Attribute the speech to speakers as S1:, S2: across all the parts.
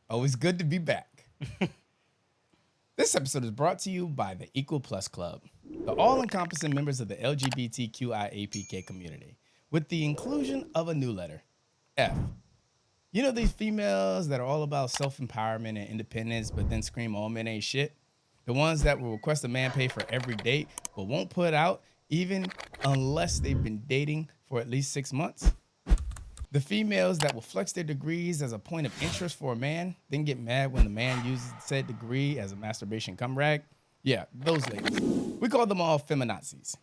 S1: Always good to be back. This episode is brought to you by the Equal Plus Club, the all-encompassing members of the LGBTQIAPK community, with the inclusion of a new letter, F. You know these females that are all about self-empowerment and independence, but then scream all men ain't shit? The ones that will request a man pay for every date, but won't put out even unless they've been dating for at least 6 months? The females that will flex their degrees as a point of interest for a man, then get mad when the man uses said degree as a masturbation cum rag? Yeah, those ladies. We call them all feminazis.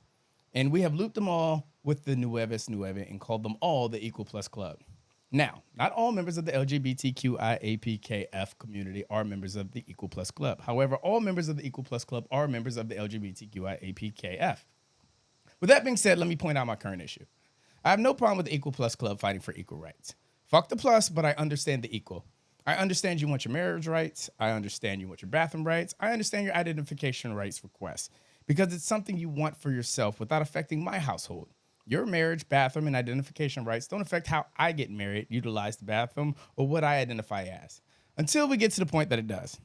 S1: And we have looped them all with the Nuevas Nueve and called them all the Equal Plus Club. Now, not all members of the LGBTQIAPKF community are members of the Equal Plus Club. However, all members of the Equal Plus Club are members of the LGBTQIAPKF. With that being said, let me point out my current issue. I have no problem with the Equal Plus Club fighting for equal rights. Fuck the plus, but I understand the equal. I understand you want your marriage rights. I understand you want your bathroom rights. I understand your identification rights requests because it's something you want for yourself without affecting my household. Your marriage, bathroom, and identification rights don't affect how I get married, utilize the bathroom, or what I identify as, until we get to the point that it does.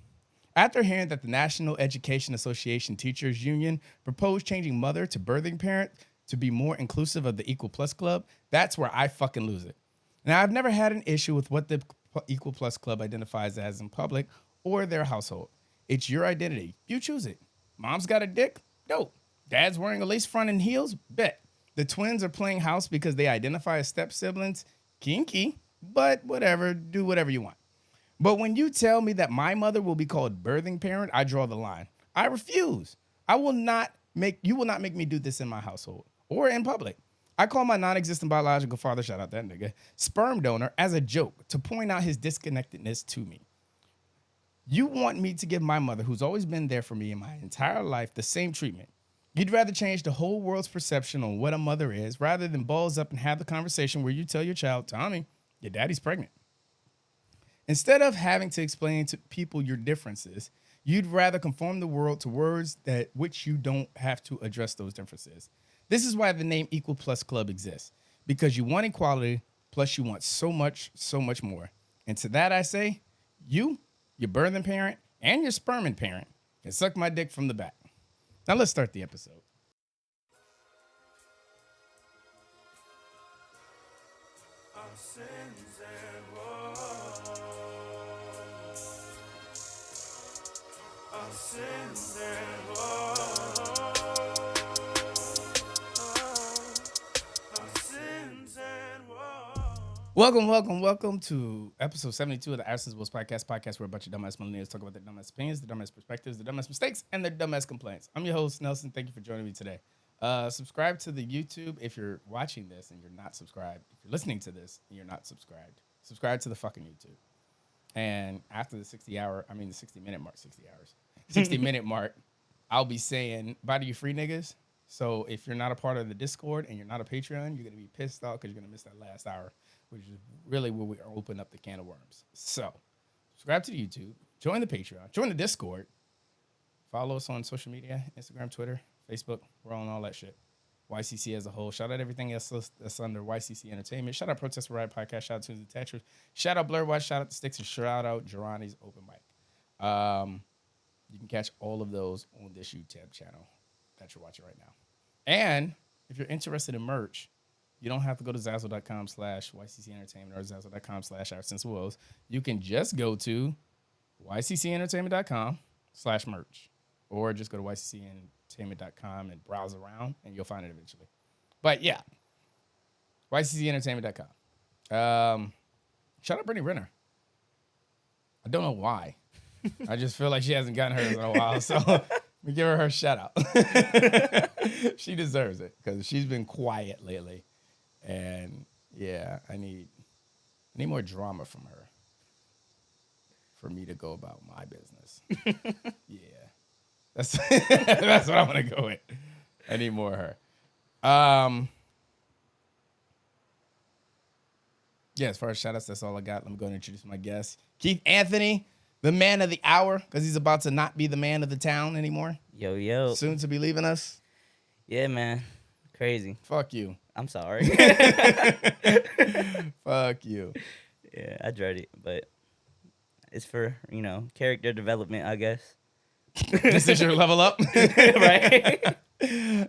S1: After hearing that the National Education Association Teachers Union proposed changing mother to birthing parent to be more inclusive of the Equal Plus Club, that's where I fucking lose it. Now, I've never had an issue with what the Equal Plus Club identifies as in public or their household. It's your identity. You choose it. Mom's got a dick? Dope. Dad's wearing a lace front and heels? Bet. The twins are playing house because they identify as step siblings? Kinky, but whatever. Do whatever you want. But when you tell me that my mother will be called birthing parent, I draw the line. I refuse. You will not make me do this in my household or in public. I call my non-existent biological father, shout out that nigga, sperm donor as a joke to point out his disconnectedness to me. You want me to give my mother, who's always been there for me in my entire life, the same treatment. You'd rather change the whole world's perception on what a mother is rather than balls up and have the conversation where you tell your child, Tommy, your daddy's pregnant. Instead of having to explain to people your differences, you'd rather conform the world to words that which you don't have to address those differences. This is why the name Equal Plus Club exists, because you want equality, plus you want so much more. And to that I say, you, your birthing parent, and your sperming parent can suck my dick from the back. Now let's start the episode. Our sins and woes. Our sins and woes. Welcome to episode 72 of the Absence Wolves podcast where a bunch of dumbass millennials talk about their dumbass opinions, their dumbass perspectives, their dumbass mistakes, and their dumbass complaints. I'm your host, Nelson. Thank you for joining me today. Subscribe to the YouTube if you're watching this and you're not subscribed. If you're listening to this and you're not subscribed, subscribe to the fucking YouTube. And after the 60-minute mark, I'll be saying bye to you free niggas. So if you're not a part of the Discord and you're not a Patreon, you're going to be pissed off because you're going to miss that last hour, which is really where we open up the can of worms. So subscribe to the YouTube, join the Patreon, join the Discord, follow us on social media, Instagram, Twitter, Facebook. We're on all that shit. YCC as a whole. Shout out everything else that's under YCC Entertainment. Shout out Protest Riot Podcast. Shout out to the Tetris. Shout out Blur Watch. Shout out the Sticks. And shout out Gerani's Open Mic. You can catch all of those on this YouTube channel that you're watching right now. And if you're interested in merch, you don't have to go to Zazzle.com/YCC Entertainment or Zazzle.com/OurSenseWoes. You can just go to YCCEntertainment.com/merch or just go to YCCEntertainment.com and browse around and you'll find it eventually. But yeah, YCCEntertainment.com. Shout out Brittany Renner. I don't know why. I just feel like she hasn't gotten hers in a while, so we give her shout out. She deserves it because she's been quiet lately. And yeah, I need more drama from her for me to go about my business. Yeah, that's that's what I'm gonna go with. I need more of her. Yeah, as far as shout outs, that's all I got. Let me go and introduce my guest, Keith Anthony, the man of the hour, because he's about to not be the man of the town anymore.
S2: Yo.
S1: Soon to be leaving us.
S2: Yeah, man. Crazy.
S1: Fuck you.
S2: I'm sorry.
S1: Fuck you.
S2: Yeah, I dread it, but It's for, character development, I guess.
S1: This is your level up,
S2: Right?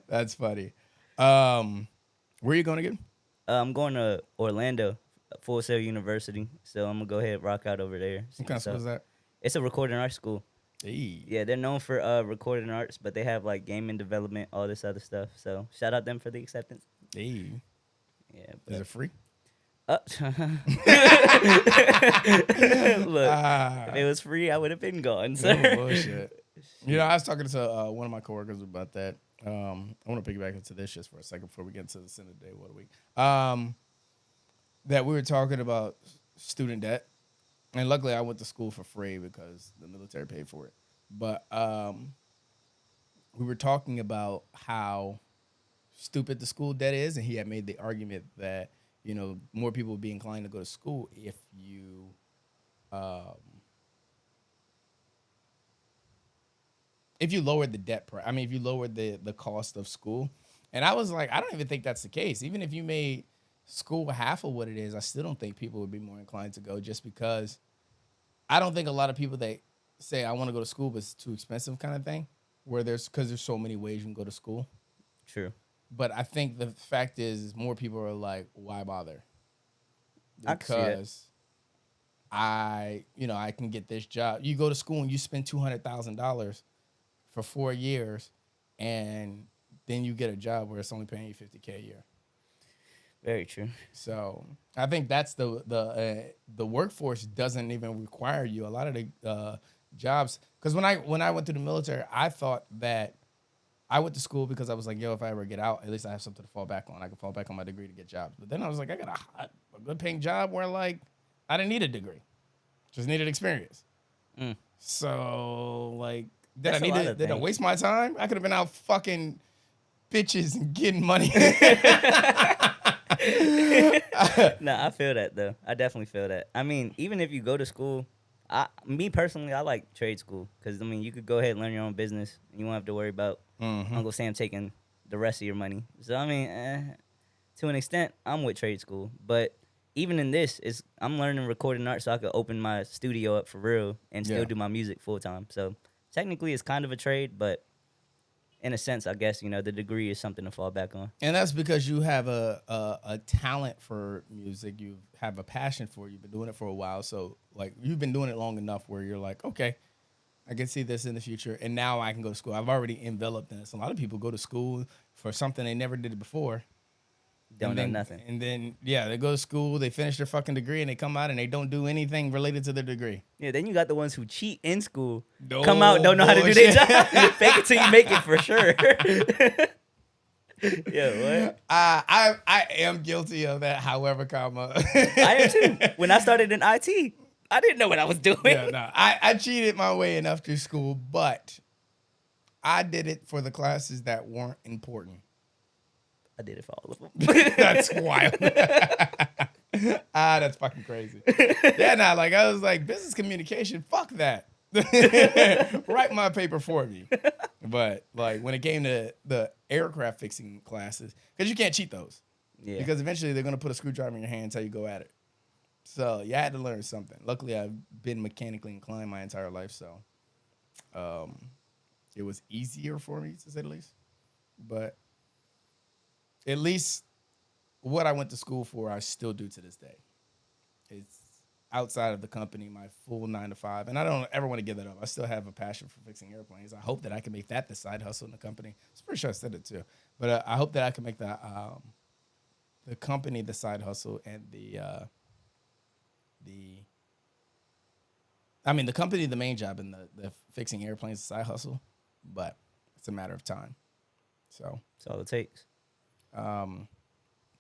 S1: That's funny. Where are you going again?
S2: I'm going to Orlando, Full Sail University. So I'm gonna go ahead and rock out over there. See
S1: What kind of
S2: what's
S1: school
S2: up.
S1: is that?
S2: It's a recording arts school.
S1: Hey,
S2: Yeah, they're known for recording arts, but they have like gaming development, all this other stuff. So shout out them for the acceptance.
S1: hey,
S2: Yeah,
S1: is
S2: but
S1: it free?
S2: look, if it
S1: Ah,
S2: was free, I would have been gone,
S1: no
S2: sir.
S1: bullshit. I was talking to one of my coworkers about that. I want to piggyback into this just for a second before we get into the sin of the day. What a week. That we were talking about student debt, and luckily I went to school for free because the military paid for it. But we were talking about how stupid the school debt is, and he had made the argument that more people would be inclined to go to school um, if you lowered the debt price. I mean, if you lowered the cost of school. And I was like, I don't even think that's the case. Even if you made school half of what it is, I still don't think people would be more inclined to go, just because I don't think a lot of people that say I want to go to school but it's too expensive kind of thing, where because there's so many ways you can go to school.
S2: True.
S1: But I think the fact is more people are like, why bother?
S2: I can see that.
S1: Because I can get this job. You go to school and you spend $200,000 for 4 years, and then you get a job where it's only paying you $50K a year.
S2: Very true.
S1: So I think that's the workforce doesn't even require you. A lot of the jobs, because when I went to the military, I thought that I went to school because I was like, yo, if I ever get out, at least I have something to fall back on. I can fall back on my degree to get jobs. But then I was like, I got a good paying job where like I didn't need a degree, just needed experience.
S2: Mm.
S1: So like,
S2: That's a lot of
S1: did I
S2: things.
S1: waste my time? I could have been out fucking bitches and getting money.
S2: No, I feel that though. I definitely feel that. I mean, even if you go to school, me personally, I like trade school because you could go ahead and learn your own business. And you won't have to worry about Uncle Sam taking the rest of your money. So to an extent, I'm with trade school. But even in this, I'm learning recording art so I could open my studio up for real and still do my music full time. So technically, it's kind of a trade, but in a sense, I guess the degree is something to fall back on.
S1: And that's because you have a talent for music. You have a passion for it. You've been doing it for a while. So, like, you've been doing it long enough where you're like, okay, I can see this in the future. And now I can go to school. I've already enveloped in this. A lot of people go to school for something they never did before.
S2: Don't know nothing.
S1: And then, they go to school, they finish their fucking degree, and they come out and they don't do anything related to their degree.
S2: Yeah, then you got the ones who cheat in school,
S1: No
S2: come out, don't know how to do their job, fake it till you make it for sure. Yeah, what?
S1: I am guilty of that, however, comma.
S2: I am too. When I started in IT, I didn't know what I was doing.
S1: Yeah, no, I cheated my way enough through school, but I did it for the classes that weren't important.
S2: I did it for all of them.
S1: That's wild. That's fucking crazy. Yeah, nah, like I was like, business communication, fuck that. Write my paper for me. But like when it came to the aircraft fixing classes, because you can't cheat those.
S2: Yeah.
S1: Because eventually they're gonna put a screwdriver in your hand until you go at it. So you had to learn something. Luckily, I've been mechanically inclined my entire life, so it was easier for me to say the least. But at least what I went to school for, I still do to this day. It's outside of the company, my full 9 to 5. And I don't ever want to give that up. I still have a passion for fixing airplanes. I hope that I can make that the side hustle in the company. I'm pretty sure I said it too. But I hope that I can make the company the side hustle and the company the main job and the fixing airplanes the side hustle. But it's a matter of time. So
S2: That's all it takes.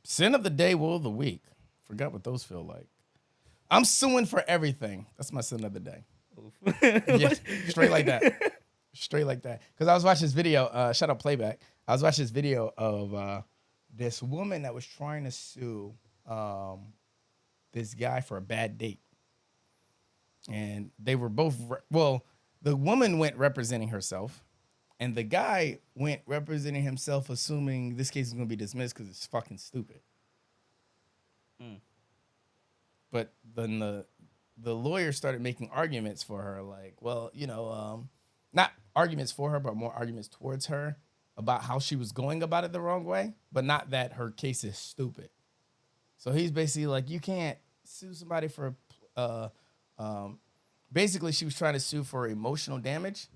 S1: Sin of the day, woe of the week. Forgot what those feel like. I'm suing for everything. That's my sin of the day. Yeah, straight like that. Straight like that. Because I was watching this video, shut up playback. I was watching this video of this woman that was trying to sue this guy for a bad date. And they were both, the woman went representing herself. And the guy went representing himself, assuming this case is going to be dismissed because it's fucking stupid. But then the lawyer started making arguments for her, like, well, not arguments for her, but more arguments towards her about how she was going about it the wrong way, but not that her case is stupid. So he's basically like, you can't sue somebody for, basically she was trying to sue for emotional damage,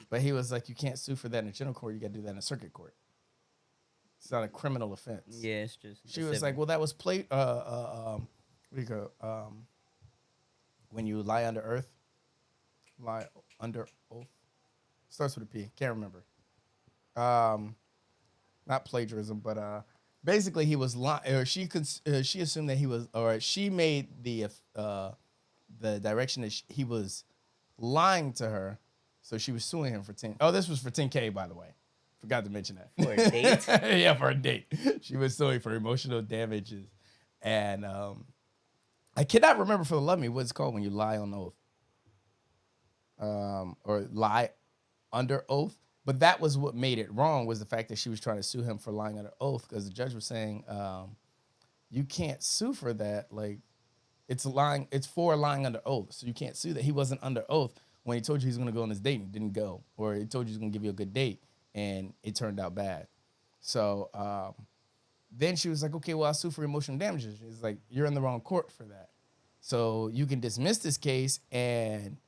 S1: but he was like, you can't sue for that in a general court. You got to do that in a circuit court. It's not a criminal offense.
S2: Yeah, it's just.
S1: She was like, well, that was what do you call when you lie under oath. Starts with a P. Can't remember. Not plagiarism, but basically he was lying. Or she assumed that he was, or she made the direction that he was lying to her, so she was suing him for 10. Oh, this was for $10K, by the way. Forgot to mention that.
S2: For a date?
S1: Yeah, for a date. She was suing for emotional damages. And I cannot remember for the love of me what it's called when you lie on oath. Or lie under oath. But that was what made it wrong, was the fact that she was trying to sue him for lying under oath, because the judge was saying, you can't sue for that. Like, it's for lying under oath. So you can't sue that. He wasn't under oath when he told you he's going to go on this date and didn't go. Or he told you he's going to give you a good date and it turned out bad. So then she was like, okay, well, I'll sue for emotional damages. She's like, you're in the wrong court for that. So you can dismiss this case and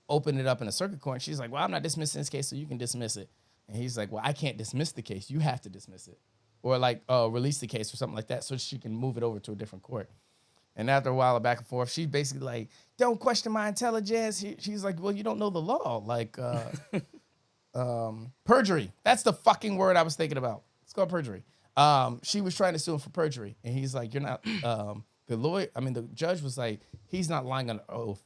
S1: open it up in a circuit court. And she's like, well, I'm not dismissing this case, so you can dismiss it. And he's like, well, I can't dismiss the case. You have to dismiss it. Or like release the case or something like that so she can move it over to a different court. And after a while of back and forth, she's basically like, don't question my intelligence. She's like, well, you don't know the law. Like, perjury. That's the fucking word I was thinking about. It's called perjury. She was trying to sue him for perjury. And he's like, you're not, the judge was like, he's not lying on oath,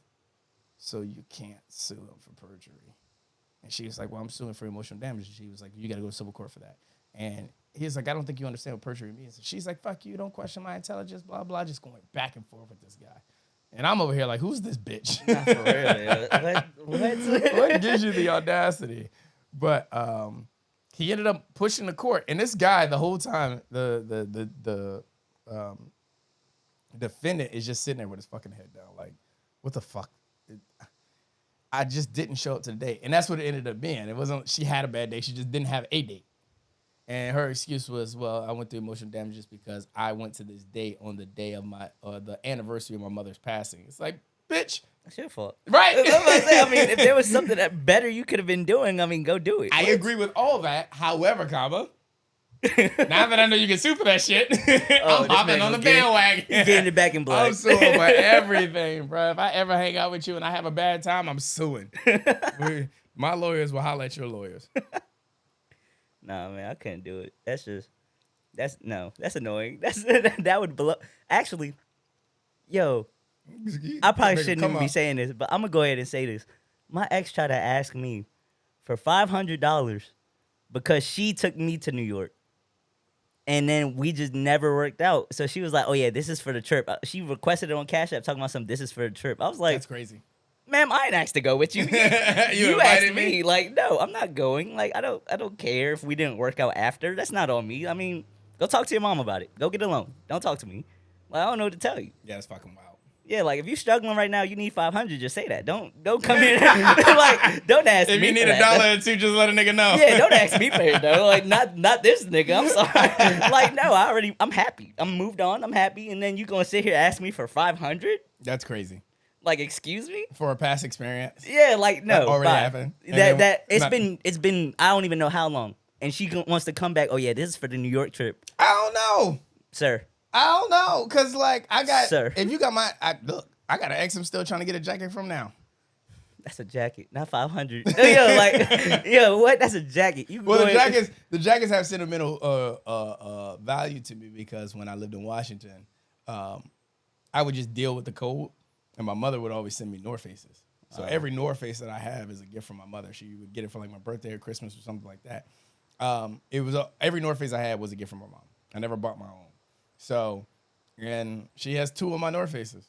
S1: so you can't sue him for perjury. And she was like, well, I'm suing for emotional damage. And she was like, you got to go to civil court for that. And he's like, I don't think you understand what perjury means. And she's like, fuck you, don't question my intelligence, blah, blah, just going back and forth with this guy. And I'm over here like, who's this bitch?
S2: Not for real. What?
S1: What gives you the audacity? But he ended up pushing the court. And this guy, the whole time, the defendant is just sitting there with his fucking head down. Like, what the fuck? I just didn't show up to the date. And that's what it ended up being. It wasn't, she had a bad day. She just didn't have a date. And her excuse was, well, I went through emotional damages because I went to this date on the day of the anniversary of my mother's passing. It's like, bitch.
S2: That's your fault.
S1: Right.
S2: I mean, if there was something that better you could have been doing, I mean, go do it.
S1: I agree with all that. However, now that I know you can sue for that shit, I'm hopping on the bandwagon.
S2: You're getting it back in black.
S1: I'm suing for everything, bro. If I ever hang out with you and I have a bad time, I'm suing. My lawyers will holler at your lawyers.
S2: Nah, man, I couldn't do it. That's annoying. That would blow. Actually, yo, I probably shouldn't even be saying this, but I'm gonna go ahead and say this. My ex tried to ask me for $500 because she took me to New York. And then we just never worked out. So she was like, oh, yeah, this is for the trip. She requested it on Cash App talking about something, this is for the trip. I was like,
S1: that's crazy.
S2: Ma'am, I ain't asked to go with you. You asked me. Like, no, I'm not going. Like, I don't care if we didn't work out after. That's not on me. I mean, go talk to your mom about it. Go get a loan. Don't talk to me. Like, I don't know what to tell you.
S1: Yeah, that's fucking wild.
S2: Yeah, like if you're struggling right now, you need $500. Just say that. Don't come here. Like, don't ask me.
S1: If you need a dollar or two, just let a nigga know.
S2: Yeah, don't ask me for it though. Like not this nigga. I'm sorry. Like no, I'm happy. I'm moved on. I'm happy. And then you gonna sit here and ask me for $500?
S1: That's crazy.
S2: Like excuse me?
S1: For a past experience.
S2: Yeah, like no.
S1: That already happened.
S2: It's been I don't even know how long. And she wants to come back. Oh yeah, this is for the New York trip.
S1: I don't know,
S2: sir.
S1: I don't know, cause like I got.
S2: Sir.
S1: If you got I got an ex I'm still trying to get a jacket from now.
S2: That's a jacket, not $500. What? That's a jacket.
S1: The jackets have sentimental value to me because when I lived in Washington, I would just deal with the cold, and my mother would always send me North Faces. So every North Face that I have is a gift from my mother. She would get it for like my birthday or Christmas or something like that. It was every North Face I had was a gift from my mom. I never bought my own. So, and she has 2 of my North Faces.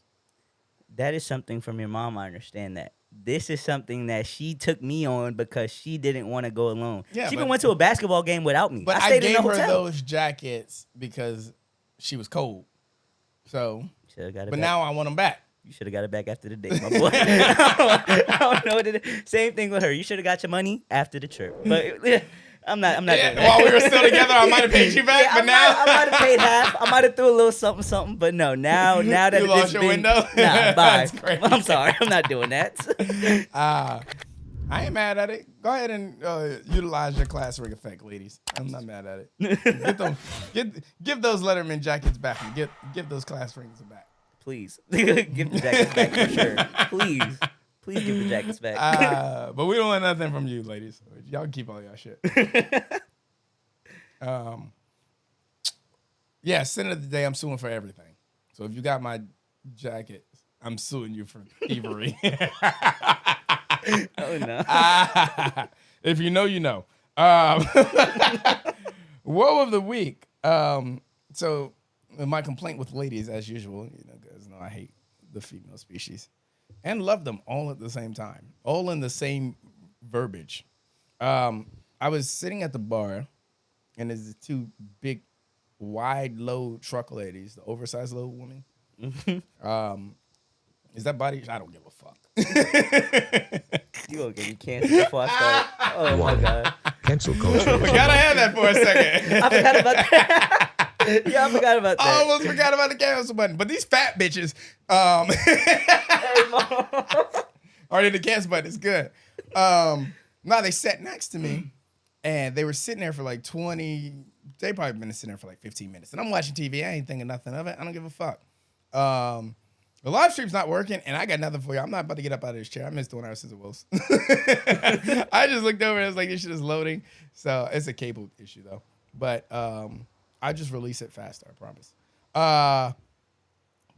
S2: That is something from your mom. I understand that. This is something that she took me on because she didn't want to go alone. Yeah, she even went to a basketball game without me.
S1: But I gave her those jackets because she was cold. So, but now I want them back.
S2: You should have got it back after the date, my boy. I don't know what it is. Same thing with her. You should have got your money after the trip. But I'm not doing that.
S1: While we were still together, I might have paid you back, but now
S2: I might have paid half. I might have threw a little something, but no. Now that
S1: you lost your window.
S2: Nah, bye.
S1: That's crazy.
S2: I'm sorry. I'm not doing that.
S1: I ain't mad at it. Go ahead and utilize your class ring effect, ladies. I'm not mad at it. Give those Letterman jackets back and give those class rings back.
S2: Please give the jackets back for sure. Please give the jackets back.
S1: But we don't want nothing from you, ladies. Y'all can keep all y'all shit. Yeah, sin of the day. I'm suing for everything. So if you got my jacket, I'm suing you for thievery.
S2: Oh no.
S1: If you know, you know. Woe of the week. So my complaint with ladies, as usual, you guys know I hate the female species and love them all at the same time, all in the same verbiage. I was sitting at the bar, and there's the two big, wide, low truck ladies, the oversized little woman. Is that body? I don't give a fuck.
S2: You gonna get me canceled before I start? Oh my god!
S3: Cancel culture.
S1: We gotta have that for a second.
S2: I forgot about that. Yeah, I forgot about that.
S1: I almost forgot about the cancel button. But these fat bitches,
S2: Hey, Mom.
S1: already the cancel button is good. No, they sat next to me, and they were sitting there for like 20. They probably been sitting there for like 15 minutes, and I'm watching TV. I ain't thinking nothing of it. I don't give a fuck. The live stream's not working, and I got nothing for you. I'm not about to get up out of this chair. I missed the 1 hour since it was. I just looked over and I was like, this shit is loading. So it's a cable issue, though. But I just release it faster, I promise.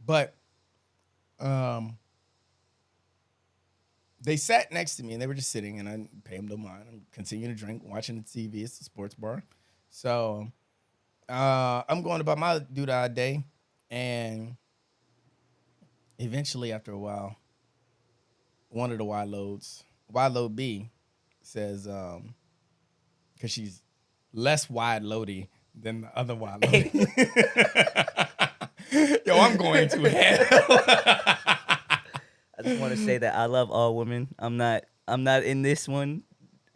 S1: But they sat next to me, and they were just sitting, and I didn't pay them no mind. I'm continuing to drink, watching the TV. It's a sports bar. So I'm going about my doo-dah day, and eventually, after a while, one of the wide load B, says, because she's less wide loady than the other wide loady. Yo, I'm going to hell.
S2: I just want to say that I love all women. I'm not in this one.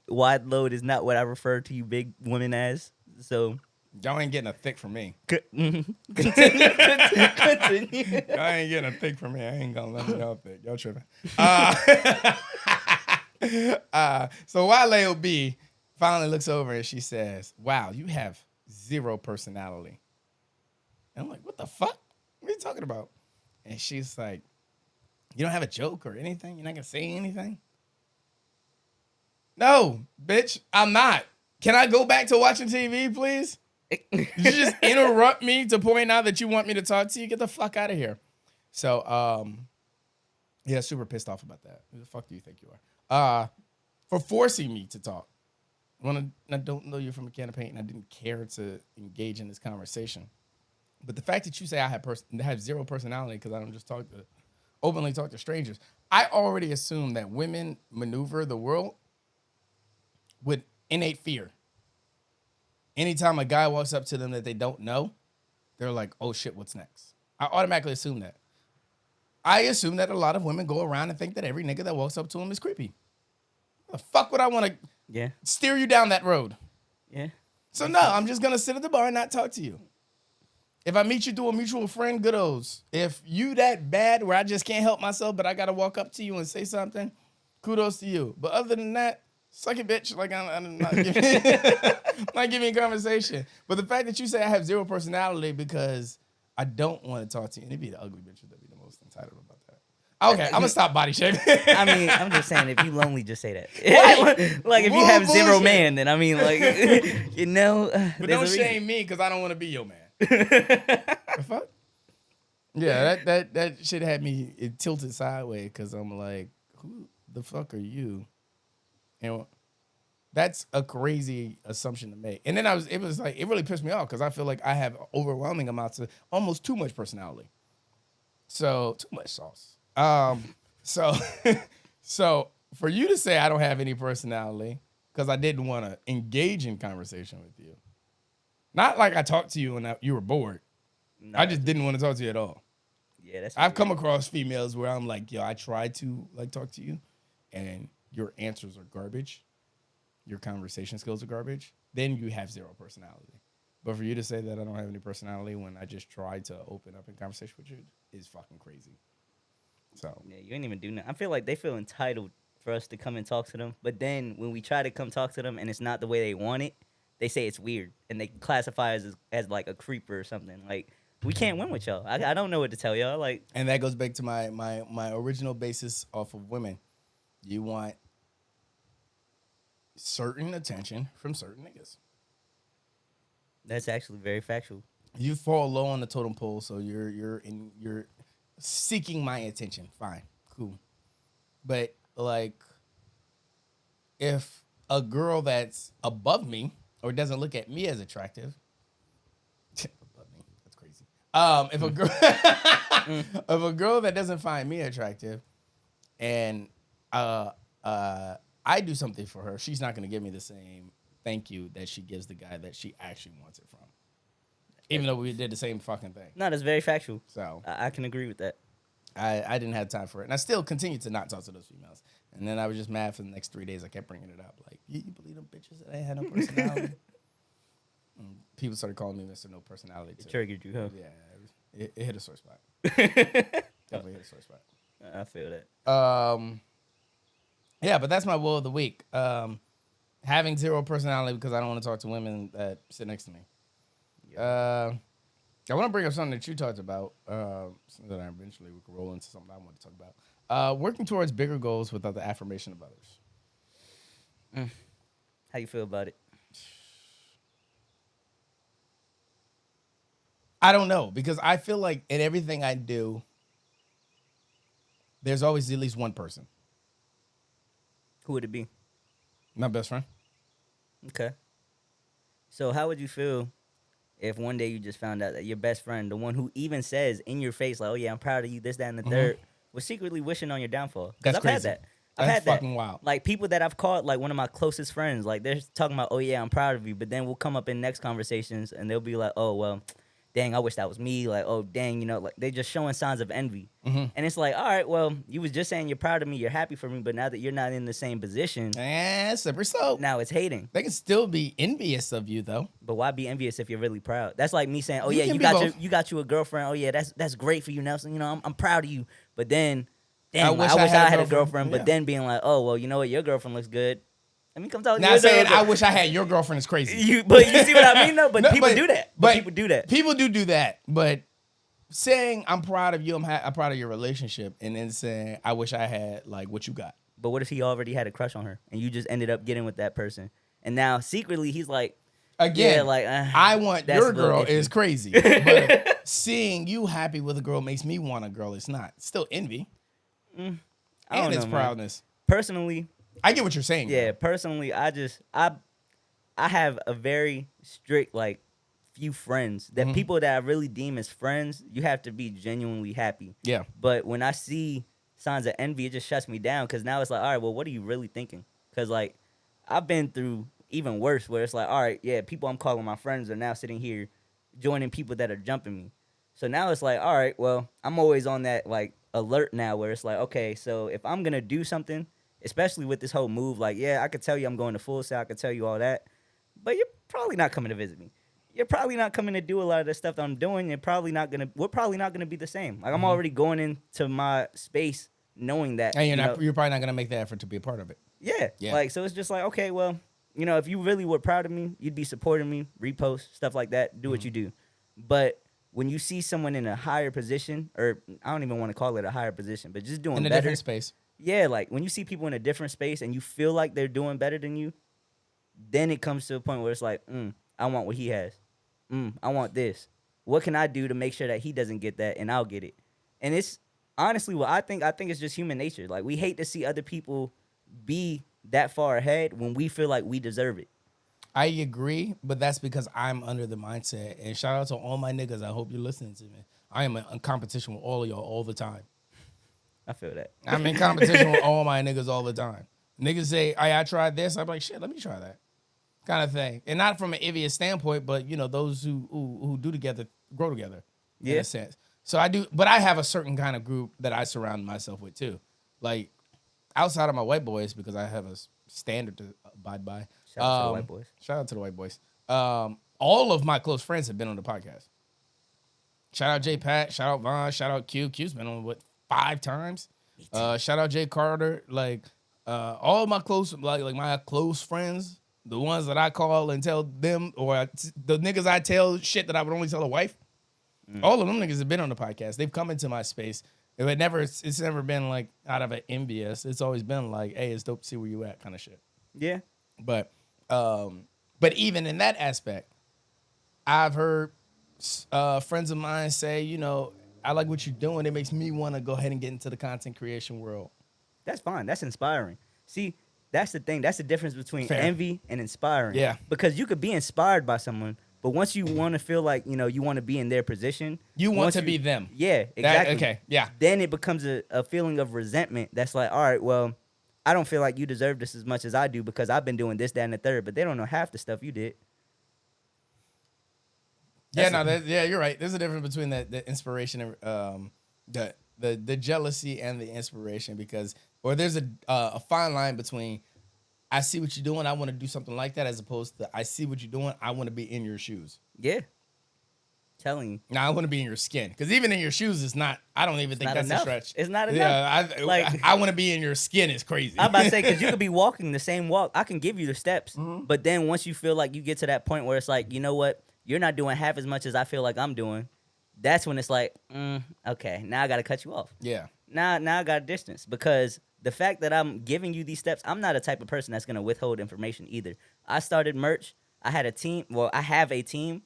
S2: Wide load is not what I refer to you big women as. So
S1: Y'all ain't getting a thick from me.
S2: continue.
S1: Y'all ain't getting a thick from me. I ain't gonna let y'all thick. Y'all tripping. So Wale B finally looks over and she says, "Wow, you have zero personality." And I'm like, "What the fuck? What are you talking about?" And she's like, "You don't have a joke or anything? You're not gonna say anything?" No, bitch, I'm not. Can I go back to watching TV, please? You just interrupt me to point out that you want me to talk to you? Get the fuck out of here. So, yeah, super pissed off about that. Who the fuck do you think you are? For forcing me to talk. When I don't know you from a can of paint, and I didn't care to engage in this conversation. But the fact that you say I have zero personality because I don't just openly talk to strangers, I already assume that women maneuver the world with innate fear. Anytime a guy walks up to them that they don't know, they're like, "Oh shit, what's next?" I automatically assume that. I assume that a lot of women go around and think that every nigga that walks up to them is creepy. The fuck would I want to steer you down that road?
S2: Yeah.
S1: So no, I'm just gonna sit at the bar and not talk to you. If I meet you through a mutual friend, good olds. If you that bad where I just can't help myself, but I gotta walk up to you and say something, kudos to you. But other than that, suck it, bitch. Like I'm not giving you a conversation. But the fact that you say I have zero personality because I don't want to talk to you, and it'd be the ugly bitches that be the most entitled about that. Okay, I'm gonna stop body shaming.
S2: I mean, I'm just saying, if you lonely, just say that.
S1: Right.
S2: Like, if you have zero man, then I mean, like, you know.
S1: But don't shame me because I don't want to be your man. The fuck? Yeah, that shit had me tilted sideways because I'm like, who the fuck are you? And that's a crazy assumption to make. And then it really pissed me off because I feel like I have overwhelming amounts of almost too much personality. So too much sauce. So for you to say I don't have any personality because I didn't want to engage in conversation with you. Not like I talked to you and you were bored. No, I just didn't want to talk to you at all.
S2: Yeah, that's.
S1: I've
S2: Weird.
S1: come across females where I'm like, yo, I tried to like talk to you, and your answers are garbage. Your conversation skills are garbage. Then you have zero personality. But for you to say that I don't have any personality when I just tried to open up in conversation with you is fucking crazy. So
S2: Yeah, you ain't even do nothing. I feel like they feel entitled for us to come and talk to them. But then when we try to come talk to them and it's not the way they want it, they say it's weird and they classify us as like a creeper or something. Like we can't win with y'all. I don't know what to tell y'all. Like,
S1: and that goes back to my original basis off of women. You want certain attention from certain niggas.
S2: that's actually very factual.
S1: You fall low on the totem pole, so you're seeking my attention. Fine, cool. But like, if a girl that's above me or doesn't look at me as attractive, above me, that's crazy. If a girl, if a girl that doesn't find me attractive, and I do something for her, she's not gonna give me the same thank you that she gives the guy that she actually wants it from. Even though we did the same fucking thing.
S2: No, that's very factual.
S1: So
S2: I can agree with that.
S1: I didn't have time for it. And I still continue to not talk to those females. And then I was just mad for the next 3 days. I kept bringing it up. Like, you believe them bitches that ain't had no personality? And people started calling me Mr. No Personality, too.
S2: It triggered you, huh?
S1: Yeah, it hit a sore spot. Definitely hit a sore spot.
S2: I feel that.
S1: Yeah, but that's my woe of the week. Having zero personality because I don't want to talk to women that sit next to me. I want to bring up something that you talked about, so that eventually we can roll into something I want to talk about. Working towards bigger goals without the affirmation of others.
S2: How you feel about it?
S1: I don't know, because I feel like in everything I do, there's always at least one person.
S2: Who would it be?
S1: My best friend.
S2: Okay. So how would you feel if one day you just found out that your best friend, the one who even says in your face, like, oh, yeah, I'm proud of you, this, that, and the third, was secretly wishing on your downfall?
S1: That's
S2: I've
S1: crazy.
S2: had that.
S1: That's fucking wild.
S2: Like, people that I've caught, like, one of my closest friends, like, they're talking about, oh, yeah, I'm proud of you. But then we'll come up in next conversations, and they'll be like, oh, well, dang, I wish that was me. Like, oh, dang, you know, like, they're just showing signs of envy. And it's like, all right, well, you was just saying you're proud of me, you're happy for me, but now that you're not in the same position,
S1: Slippery slope.
S2: now it's hating.
S1: They can still be envious of you, though.
S2: But why be envious if you're really proud? That's like me saying, "Oh yeah,
S1: can
S2: you
S1: be
S2: got
S1: both.
S2: you got you a girlfriend. Oh yeah, that's great for you, Nelson. You know, I'm proud of you." But then, damn,
S1: I wish I
S2: had a
S1: a
S2: girlfriend.
S1: yeah.
S2: But then being like, "Oh well, you know what? Your girlfriend looks good. Let me come talk to you."
S1: Not saying I wish I had your girlfriend is crazy.
S2: But you see what I mean, though. But
S1: No,
S2: people do that. But people do that.
S1: People do that. But saying I'm proud of you, I'm proud of your relationship, and then saying I wish I had like what you got.
S2: But what if he already had a crush on her, and you just ended up getting with that person, and now secretly he's like,
S1: Again,
S2: yeah, like
S1: I want
S2: that's
S1: your
S2: a little
S1: girl
S2: iffy.
S1: is crazy. But seeing you happy with a girl makes me want a girl. It's not. It's still envy.
S2: I don't
S1: And it's
S2: know, man.
S1: proudness.
S2: Personally,
S1: I get what you're saying.
S2: yeah.
S1: Though.
S2: Personally, I have a very strict like few friends that people that I really deem as friends. You have to be genuinely happy.
S1: Yeah.
S2: But when I see signs of envy, it just shuts me down because now it's like, all right, well, what are you really thinking? Because like I've been through even worse where it's like, all right, yeah, people I'm calling my friends are now sitting here joining people that are jumping me. So now it's like, all right, well, I'm always on that like alert now where it's like, okay, so if I'm gonna do something, especially with this whole move, like, yeah, I could tell you I'm going to Full Sail, I could tell you all that, but you're probably not coming to visit me. You're probably not coming to do a lot of the stuff that I'm doing. We're probably not gonna be the same. Like I'm already going into my space knowing that.
S1: And you're probably not gonna make the effort to be a part of it.
S2: Yeah. Like so it's just like, okay, well, you know, if you really were proud of me, you'd be supporting me, repost, stuff like that, do what you do. But when you see someone in a higher position, or I don't even want to call it a higher position, but just doing
S1: In a
S2: better.
S1: different space.
S2: Yeah, like when you see people in a different space and you feel like they're doing better than you, then it comes to a point where it's like, I want what he has. I want this. What can I do to make sure that he doesn't get that and I'll get it? And it's honestly what I think it's just human nature. Like we hate to see other people be that far ahead when we feel like we deserve it.
S1: I agree, but that's because I'm under the mindset. And shout out to all my niggas. I hope you're listening to me. I am in competition with all of y'all all the time.
S2: I feel that.
S1: I'm in competition with all my niggas all the time. Niggas say, I tried this. I'm like, shit, let me try that. Kind of thing. And not from an envious standpoint, but, you know, those who do together, grow together. In a sense. So I do, but I have a certain kind of group that I surround myself with too. Like outside of my white boys, because I have a standard to abide by.
S2: Shout out to the white boys.
S1: Shout out to the white boys. All of my close friends have been on the podcast. Shout out J Pat, shout out Vaughn, shout out Q. Q's been on 5 times. Shout out Jay Carter. Like all my close, like my close friends, the ones that I call and tell them, or the niggas I tell shit that I would only tell a wife. All of them niggas have been on the podcast. They've come into my space. It's never been like out of an envious. It's always been like, hey, it's dope to see where you at kind of shit.
S2: Yeah.
S1: But even in that aspect, I've heard friends of mine say, you know, I like what you're doing. It makes me want to go ahead and get into the content creation world.
S2: That's fine. That's inspiring. See, that's the thing. That's the difference between
S1: Fair.
S2: envy and inspiring.
S1: Yeah.
S2: Because you could be inspired by someone, but once you want to feel like, you know, you want to be in their position.
S1: You want to be them.
S2: Yeah, exactly.
S1: Okay, yeah.
S2: Then it becomes a feeling of resentment that's like, all right, well, I don't feel like you deserve this as much as I do because I've been doing this, that, and the third, but they don't know half the stuff you did.
S1: You're right. There's a difference between the inspiration and the jealousy and the inspiration, because there's a fine line between I see what you're doing, I want to do something like that, as opposed to I see what you're doing, I want to be in your shoes.
S2: Yeah. Telling you.
S1: Now I want to be in your skin, because even in your shoes is not. I don't even think that's
S2: enough.
S1: a stretch.
S2: It's not enough.
S1: Yeah, I want to be in your skin is crazy.
S2: I'm about to say, because you could be walking the same walk. I can give you the steps, but then once you feel like you get to that point where it's like, you know what, you're not doing half as much as I feel like I'm doing. That's when it's like, okay, now I got to cut you off.
S1: Yeah.
S2: Now I got a distance, because the fact that I'm giving you these steps, I'm not a type of person that's going to withhold information either. I started merch. I had a team. Well, I have a team.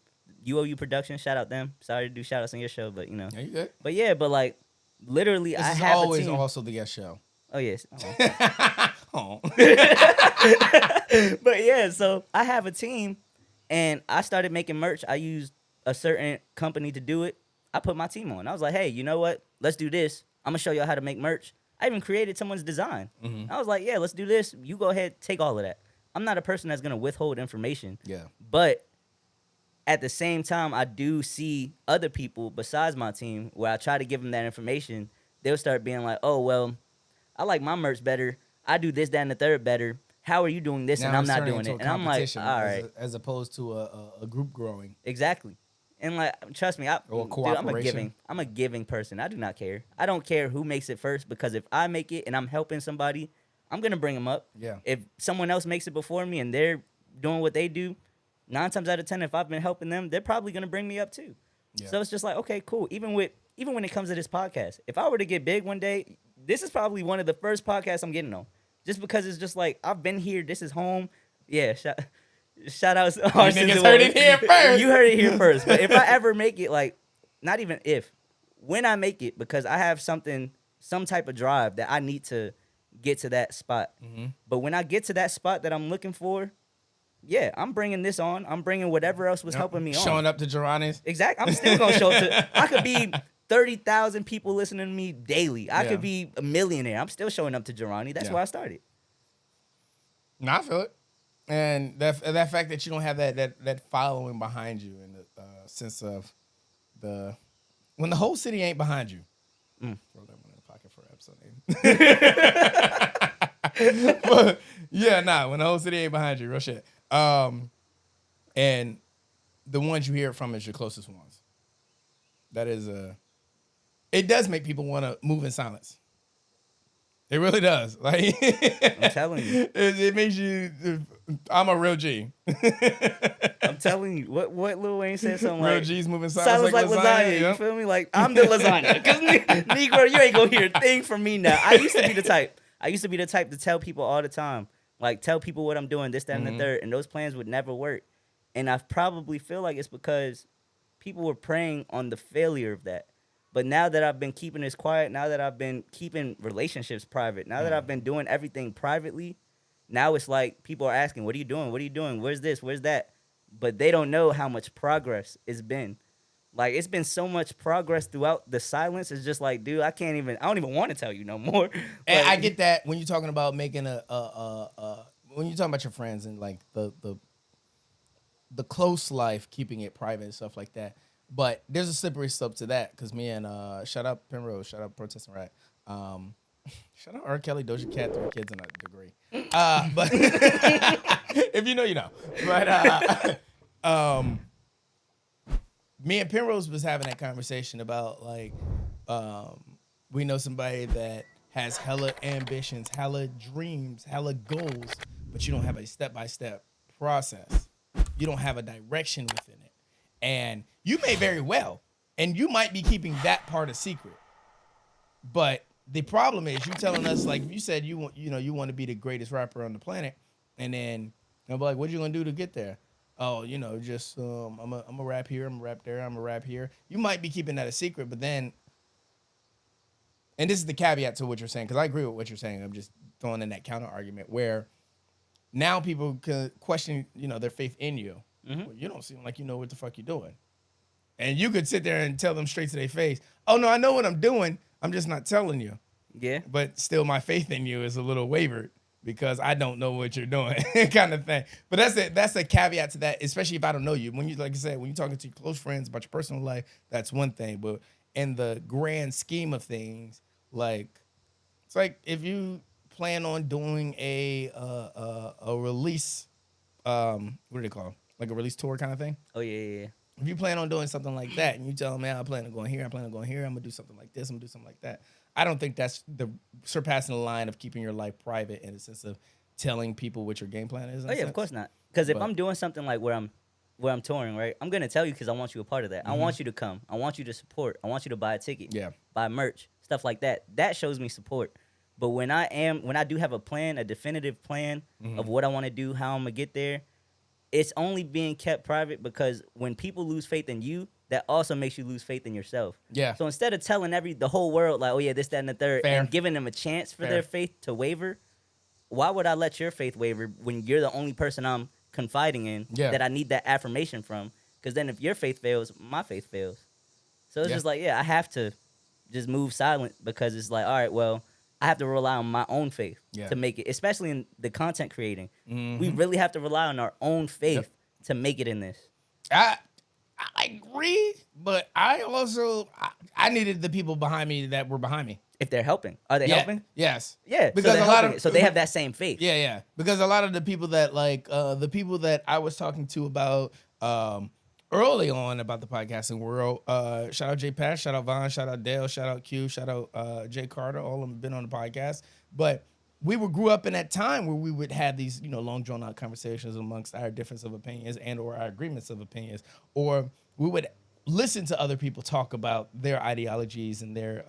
S2: UOU Production, shout out them. Sorry to do shout outs on your show, but you know.
S1: Yeah, you good.
S2: But yeah, but like literally,
S1: this
S2: I
S1: is
S2: have
S1: always
S2: a team.
S1: also the guest show.
S2: Oh yes.
S1: Oh.
S2: But yeah, so I have a team, and I started making merch. I used a certain company to do it. I put my team on. I was like, hey, you know what? Let's do this. I'm gonna show y'all how to make merch. I even created someone's design. I was like, yeah, let's do this. You go ahead, take all of that. I'm not a person that's gonna withhold information.
S1: Yeah.
S2: But at the same time, I do see other people besides my team where I try to give them that information. They'll start being like, oh, well, I like my merch better. I do this, that, and the third better. How are you doing this
S1: Now
S2: and I'm
S1: it's
S2: not
S1: turning
S2: doing
S1: into
S2: it?
S1: a
S2: And I'm like,
S1: competition
S2: all right.
S1: as opposed to a group growing.
S2: Exactly. And like, trust me,
S1: Or
S2: dude, I'm
S1: cooperation.
S2: a giving person. I do not care. I don't care who makes it first, because if I make it and I'm helping somebody, I'm going to bring them up.
S1: Yeah.
S2: If someone else makes it before me and they're doing what they do, 9 times out of 10, if I've been helping them, they're probably gonna bring me up too. Yeah. So it's just like, okay, cool. Even when it comes to this podcast, if I were to get big one day, this is probably one of the first podcasts I'm getting on, just because it's just like I've been here. This is home. Yeah. Shout outs.
S1: You niggas heard it here first.
S2: You heard it here first. But if I ever make it, like, not even if, when I make it, because I have some type of drive that I need to get to that spot. But when I get to that spot that I'm looking for, yeah, I'm bringing this on. I'm bringing whatever else was helping me on.
S1: Showing up to Geronimo's.
S2: Exactly. I'm still going to show up to... I could be 30,000 people listening to me daily. I could be a millionaire. I'm still showing up to Geronimo. That's where I started.
S1: No, I feel it. And that fact that you don't have that following behind you, and the sense of when the whole city ain't behind you. Throw that one in the pocket for episode name. But yeah, when the whole city ain't behind you, real shit. And the ones you hear it from is your closest ones. That is it does make people want to move in silence. It really does. Like
S2: I'm telling you,
S1: it makes you. I'm a real G.
S2: I'm telling you, what Lil Wayne said something
S1: real
S2: like
S1: G's moving silence
S2: like lasagna. You feel me? Like I'm the lasagna. Because Negro, you ain't gonna hear a thing from me now. I used to be the type to tell people all the time, like tell people what I'm doing, this, that, and the third, and those plans would never work. And I probably feel like it's because people were preying on the failure of that. But now that I've been keeping this quiet, now that I've been keeping relationships private, now that I've been doing everything privately, now it's like people are asking, what are you doing? What are you doing? Where's this? Where's that? But they don't know how much progress it's been. Like, it's been so much progress throughout the silence. It's just like, dude, I don't even want to tell you no more.
S1: And I get that when you're talking about making when you're talking about your friends and like the close life, keeping it private and stuff like that. But there's a slippery slope to that because me and shout out Penrose, shout out Protesting Right. Shout out R. Kelly, Doja Cat, 3 kids and a degree. But if you know, you know. But me and Penrose was having that conversation about like we know somebody that has hella ambitions, hella dreams, hella goals, but you don't have a step-by-step process. You don't have a direction within it. And you may very well, and you might be keeping that part a secret. But the problem is you telling us, like you said, you want to be the greatest rapper on the planet, and then I'm like, what you gonna do to get there? Oh, just I'm a rap here, I'm a rap there, I'm a rap here. You might be keeping that a secret, but then, and this is the caveat to what you're saying, because I agree with what you're saying. I'm just throwing in that counter argument where now people can question, their faith in you. Well, you don't seem like you know what the fuck you're doing. And you could sit there and tell them straight to their face, oh, no, I know what I'm doing. I'm just not telling you.
S2: Yeah.
S1: But still, my faith in you is a little wavered because I don't know what you're doing kind of thing. But that's it. That's a caveat to that, especially if I don't know you. When you, like I said, when you're talking to your close friends about your personal life, that's one thing. But in the grand scheme of things, like, it's like if you plan on doing a release, what do they call it? Like a release tour kind of thing.
S2: Oh, yeah.
S1: If you plan on doing something like that and you tell them, man, I plan on going here, I'm going to do something like this, I'm going to do something like that. I don't think that's the surpassing the line of keeping your life private in the sense of telling people what your game plan is.
S2: Oh, yeah, of course not. Because if I'm doing something like where I'm touring, right, I'm going to tell you because I want you a part of that. I want you to come. I want you to support. I want you to buy a ticket.
S1: Yeah.
S2: Buy merch, stuff like that. That shows me support. But when I do have a plan, a definitive plan of what I want to do, how I'm going to get there, it's only being kept private because when people lose faith in you, that also makes you lose faith in yourself.
S1: Yeah.
S2: So instead of telling the whole world, like, oh, yeah, this, that, and the third,
S1: Fair.
S2: and giving them a chance for
S1: Fair.
S2: their faith to waver, why would I let your faith waver when you're the only person I'm confiding in that I need that affirmation from? Because then if your faith fails, my faith fails. So it's just like, I have to just move silent because it's like, all right, well, I have to rely on my own faith to make it, especially in the content creating. We really have to rely on our own faith to make it in this.
S1: I agree, but I also I needed the people behind me that were behind me.
S2: If they're helping, are they helping?
S1: Yes.
S2: Yeah,
S1: because
S2: so
S1: a lot of
S2: so they have that same faith.
S1: Yeah. Because a lot of the people that the people that I was talking to about early on about the podcasting world, shout out Jay Pash, shout out Vaughn, shout out Dale, shout out Q, shout out Jay Carter, all of them have been on the podcast. But we grew up in that time where we would have these, long drawn out conversations amongst our difference of opinions and or our agreements of opinions, or we would listen to other people talk about their ideologies and their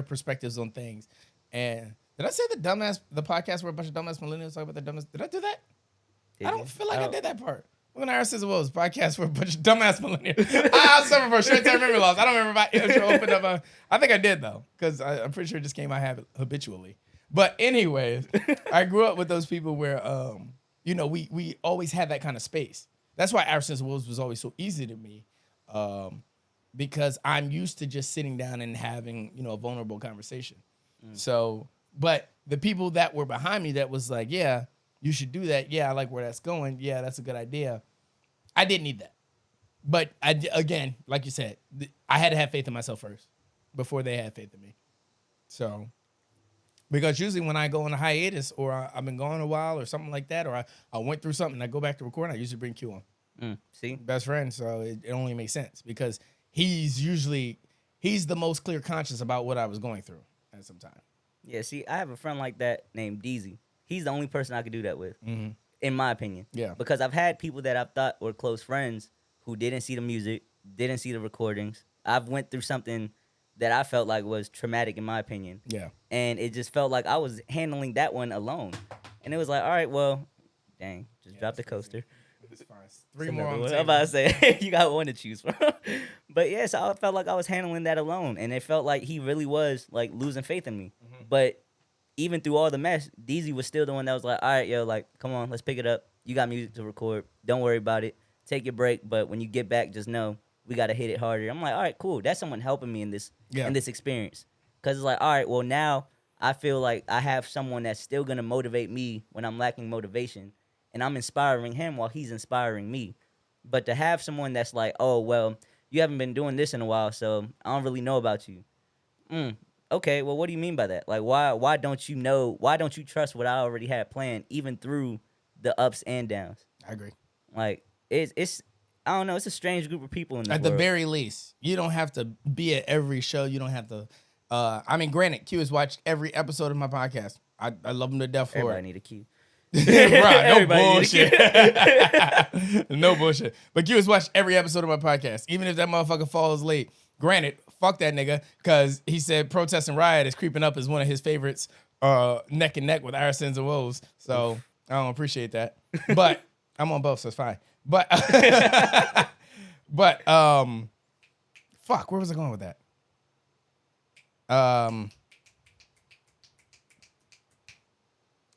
S1: perspectives on things. And did I say the podcast where a bunch of dumbass millennials talk about their dumbass? Did I do that? I don't feel like I did that part. We're going to ask Woes podcast where a bunch of dumbass millennials. I suffer from short-term memory loss. I don't remember if my intro opened up. I think I did, though, because I'm pretty sure it just came out habit habitually. But anyways, I grew up with those people where, we always had that kind of space. That's why Our Sense of Woes was always so easy to me, because I'm used to just sitting down and having, a vulnerable conversation. So, but the people that were behind me that was like, yeah, you should do that. Yeah, I like where that's going. Yeah, that's a good idea. I didn't need that. But again, like you said, I had to have faith in myself first before they had faith in me. So, because usually when I go on a hiatus or I've been gone a while or something like that, or I went through something and I go back to record, I usually bring Q on.
S2: See?
S1: Best friend. So it only makes sense because he's the most clear conscious about what I was going through at some time.
S2: Yeah, see, I have a friend like that named Deezy. He's the only person I could do that with, in my opinion.
S1: Yeah.
S2: Because I've had people that I've thought were close friends who didn't see the music, didn't see the recordings. I've went through something that I felt like was traumatic in my opinion.
S1: Yeah.
S2: And it just felt like I was handling that one alone. And it was like, all right, well, dang, just drop the coaster.
S1: It's fine. 3 more on the
S2: I'm
S1: table.
S2: about to say, you got one to choose from. But yeah, so I felt like I was handling that alone. And it felt like he really was like losing faith in me. But even through all the mess, Deezy was still the one that was like, all right, yo, like, come on, let's pick it up. You got music to record. Don't worry about it. Take your break. But when you get back, just know we got to hit it harder. I'm like, all right, cool. That's someone helping me in this experience. Because it's like, all right, well, now I feel like I have someone that's still going to motivate me when I'm lacking motivation. And I'm inspiring him while he's inspiring me. But to have someone that's like, oh, well, you haven't been doing this in a while, so I don't really know about you. Okay, well, what do you mean by that? Like, why don't you know? Why don't you trust what I already had planned, even through the ups and downs?
S1: I agree.
S2: Like, it's I don't know. It's a strange group of people in this
S1: At
S2: world.
S1: the very least, you don't have to be at every show. You don't have to. I mean, granted, Q has watched every episode of my podcast. I love him to death for
S2: Everybody
S1: it.
S2: need a cue.
S1: Right, no
S2: Everybody need a
S1: bullshit. No bullshit. But Q has watched every episode of my podcast, even if that motherfucker falls late. Granted, fuck that nigga, because he said protest and riot is creeping up as one of his favorites, neck and neck with our sins and woes. So I don't appreciate that. But I'm on both, so it's fine. But but fuck, where was I going with that?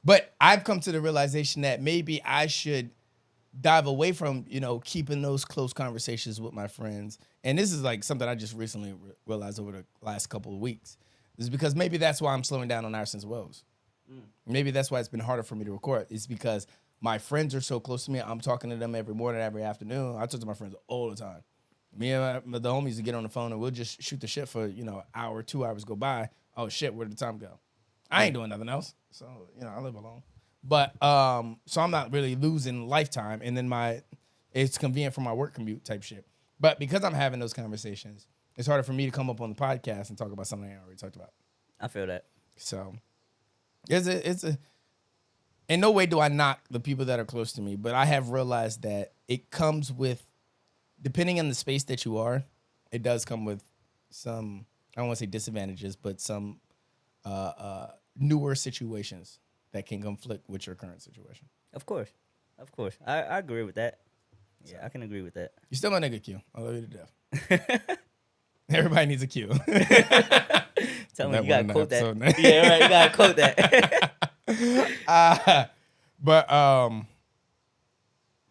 S1: But I've come to the realization that maybe I should dive away from, keeping those close conversations with my friends. And this is like something I just recently realized over the last couple of weeks. This is because maybe that's why I'm slowing down on Our Sins and Woes. Maybe that's why it's been harder for me to record. It's because my friends are so close to me. I'm talking to them every morning, every afternoon. I talk to my friends all the time. Me and the homies would get on the phone and we'll just shoot the shit for, an hour, 2 hours go by. Oh shit, where did the time go? I ain't doing nothing else. So, I live alone. But so I'm not really losing lifetime, and then it's convenient for my work commute type shit. But because I'm having those conversations, it's harder for me to come up on the podcast and talk about something I already talked about.
S2: I feel that.
S1: So it's a in no way do I knock the people that are close to me, but I have realized that it comes with, depending on the space that you are, it does come with some, I don't want to say disadvantages, but some newer situations that can conflict with your current situation.
S2: Of course. I agree with that. Yeah, I can agree with that.
S1: You still my nigga, Q. I love you to death. Everybody needs a Q.
S2: Tell me you gotta quote that.
S1: Now.
S2: Yeah, right. You gotta quote that.
S1: But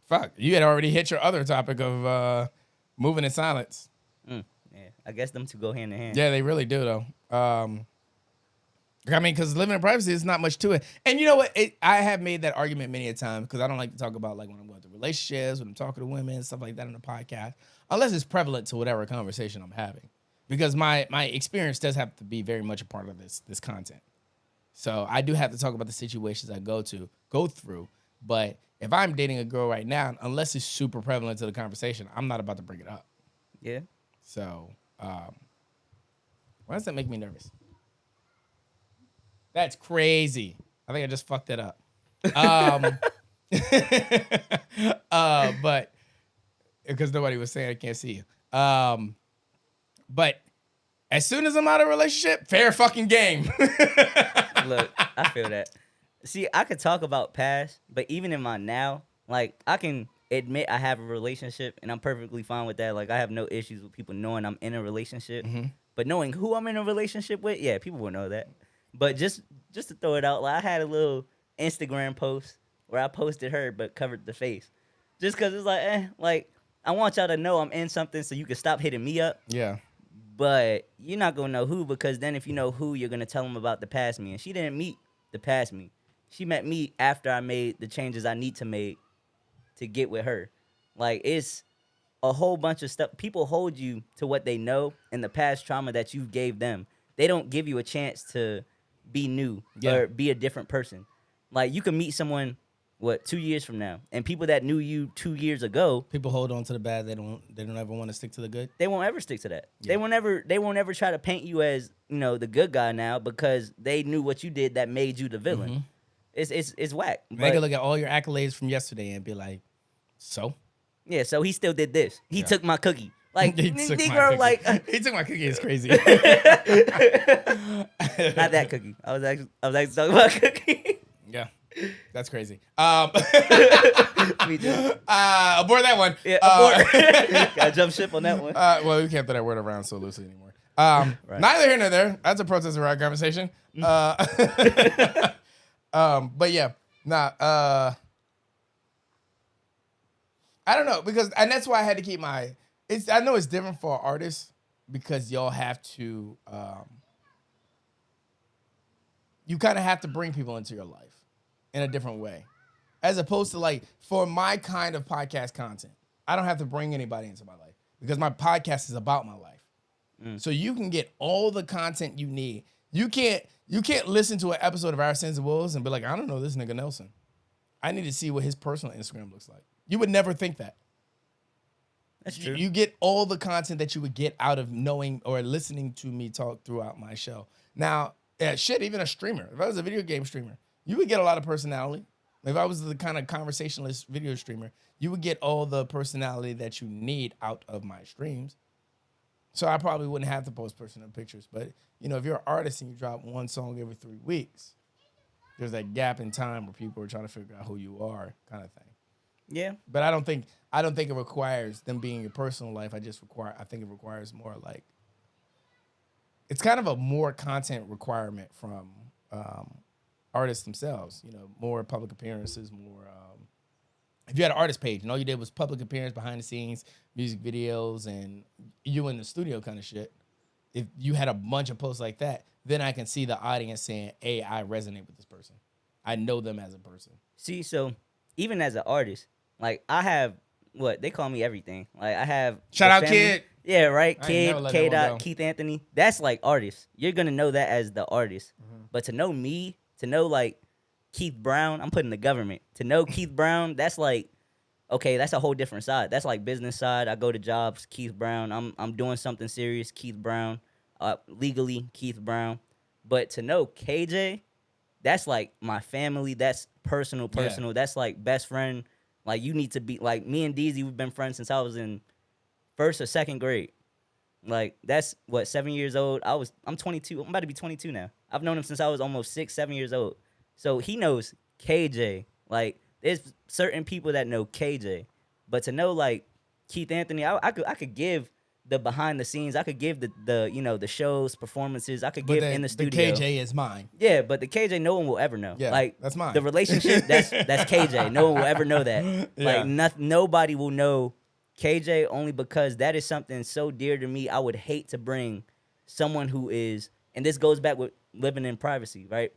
S1: fuck, you had already hit your other topic of moving in silence.
S2: Yeah, I guess them two go hand in hand.
S1: Yeah, they really do though. I mean, because living in privacy is not much to it. And you know what? I have made that argument many a time because I don't like to talk about like when I'm going through relationships, when I'm talking to women, stuff like that on the podcast, unless it's prevalent to whatever conversation I'm having. Because my experience does have to be very much a part of this content. So I do have to talk about the situations I go through. But if I'm dating a girl right now, unless it's super prevalent to the conversation, I'm not about to bring it up.
S2: Yeah.
S1: So why does that make me nervous? That's crazy. I think I just fucked it up. But because nobody was saying I can't see you. But as soon as I'm out of a relationship, fair fucking game.
S2: Look, I feel that. See, I could talk about past, but even in my now, like I can admit I have a relationship and I'm perfectly fine with that. Like I have no issues with people knowing I'm in a relationship. Mm-hmm. But knowing who I'm in a relationship with, yeah, people will know that. But just to throw it out, like I had a little Instagram post where I posted her but covered the face. Just because it's like I want y'all to know I'm in something so you can stop hitting me up.
S1: Yeah.
S2: But you're not going to know who, because then if you know who, you're going to tell them about the past me. And she didn't meet the past me. She met me after I made the changes I need to make to get with her. Like, it's a whole bunch of stuff. People hold you to what they know and the past trauma that you gave them. They don't give you a chance to be new or be a different person. Like, you can meet someone, 2 years from now, and people that knew you 2 years ago,
S1: people hold on to the bad. They don't ever want to stick to the good.
S2: They won't ever stick to that.
S1: Yeah.
S2: They won't ever try to paint you as, the good guy now because they knew what you did that made you the villain. Mm-hmm. It's whack.
S1: They can look at all your accolades from yesterday and be like, so?
S2: Yeah, so he still did this. He took my cookie. Like,
S1: he took my cookie. He took my cookie. It's crazy. Not
S2: that cookie. I was actually talking about cookie.
S1: Yeah, that's crazy.
S2: Me too.
S1: Abort that one.
S2: Yeah, abort. Gotta jump ship on that one.
S1: Well, we can't throw that word around so loosely anymore. Right. Neither here nor there. That's a protest and riot conversation. But yeah, I don't know, and that's why I had to keep I know it's different for artists because y'all have to, you kind of have to bring people into your life in a different way. As opposed to like, for my kind of podcast content, I don't have to bring anybody into my life because my podcast is about my life. So you can get all the content you need. You can't listen to an episode of Our Sins and Woes and be like, I don't know this nigga Nelson. I need to see what his personal Instagram looks like. You would never think that.
S2: That's true.
S1: You get all the content that you would get out of knowing or listening to me talk throughout my show. Now, even a streamer. If I was a video game streamer, you would get a lot of personality. If I was the kind of conversationalist video streamer, you would get all the personality that you need out of my streams. So I probably wouldn't have to post personal pictures. But, if you're an artist and you drop one song every 3 weeks, there's that gap in time where people are trying to figure out who you are kind of thing.
S2: Yeah.
S1: But I don't think it requires them being your personal life. I think it requires more like, it's kind of a more content requirement from artists themselves, more public appearances, more, if you had an artist page and all you did was public appearance, behind the scenes, music videos, and you in the studio kind of shit, if you had a bunch of posts like that, then I can see the audience saying, hey, I resonate with this person. I know them as a person.
S2: See, so even as an artist, like I have they call me everything. Like I have
S1: shout out Kid.
S2: Yeah, right. Kid,
S1: K.
S2: Keith Anthony. That's like artist. You're gonna know that as the artist. Mm-hmm. But to know me, to know like Keith Brown, I'm putting the government. To know Keith Brown, that's like, okay, that's a whole different side. That's like business side. I go to jobs, Keith Brown. I'm doing something serious, Keith Brown. Legally, Keith Brown. But to know KJ, that's like my family. That's personal. Yeah. That's like best friend. Like you need to be like me and Deezy. We've been friends since I was in 1st or 2nd grade. Like that's 7 years old. I'm 22. I'm about to be 22 now. I've known him since I was almost 6, 7 years old. So he knows KJ. Like there's certain people that know KJ, but to know like Keith Anthony, I could give the behind the scenes. I could give the shows, performances. I could give in the studio.
S1: The KJ is mine.
S2: Yeah, but the KJ no one will ever know.
S1: Yeah,
S2: like
S1: that's mine.
S2: The relationship that's KJ. No one will ever know that. Yeah. Like nobody will know KJ only because that is something so dear to me. I would hate to bring someone who is, and this goes back with living in privacy, right?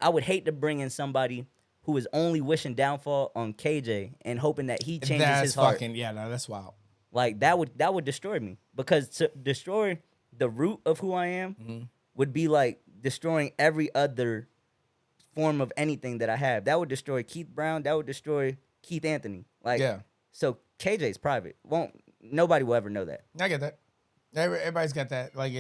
S2: I would hate to bring in somebody who is only wishing downfall on KJ and hoping that he changes his heart.
S1: That's wild.
S2: Like that would destroy me, because to destroy the root of who I am would be like destroying every other form of anything that I have. That would destroy Keith Brown. That would destroy Keith Anthony. Like, yeah. So KJ's private. Nobody will ever know that.
S1: I get that. Everybody's got that. Like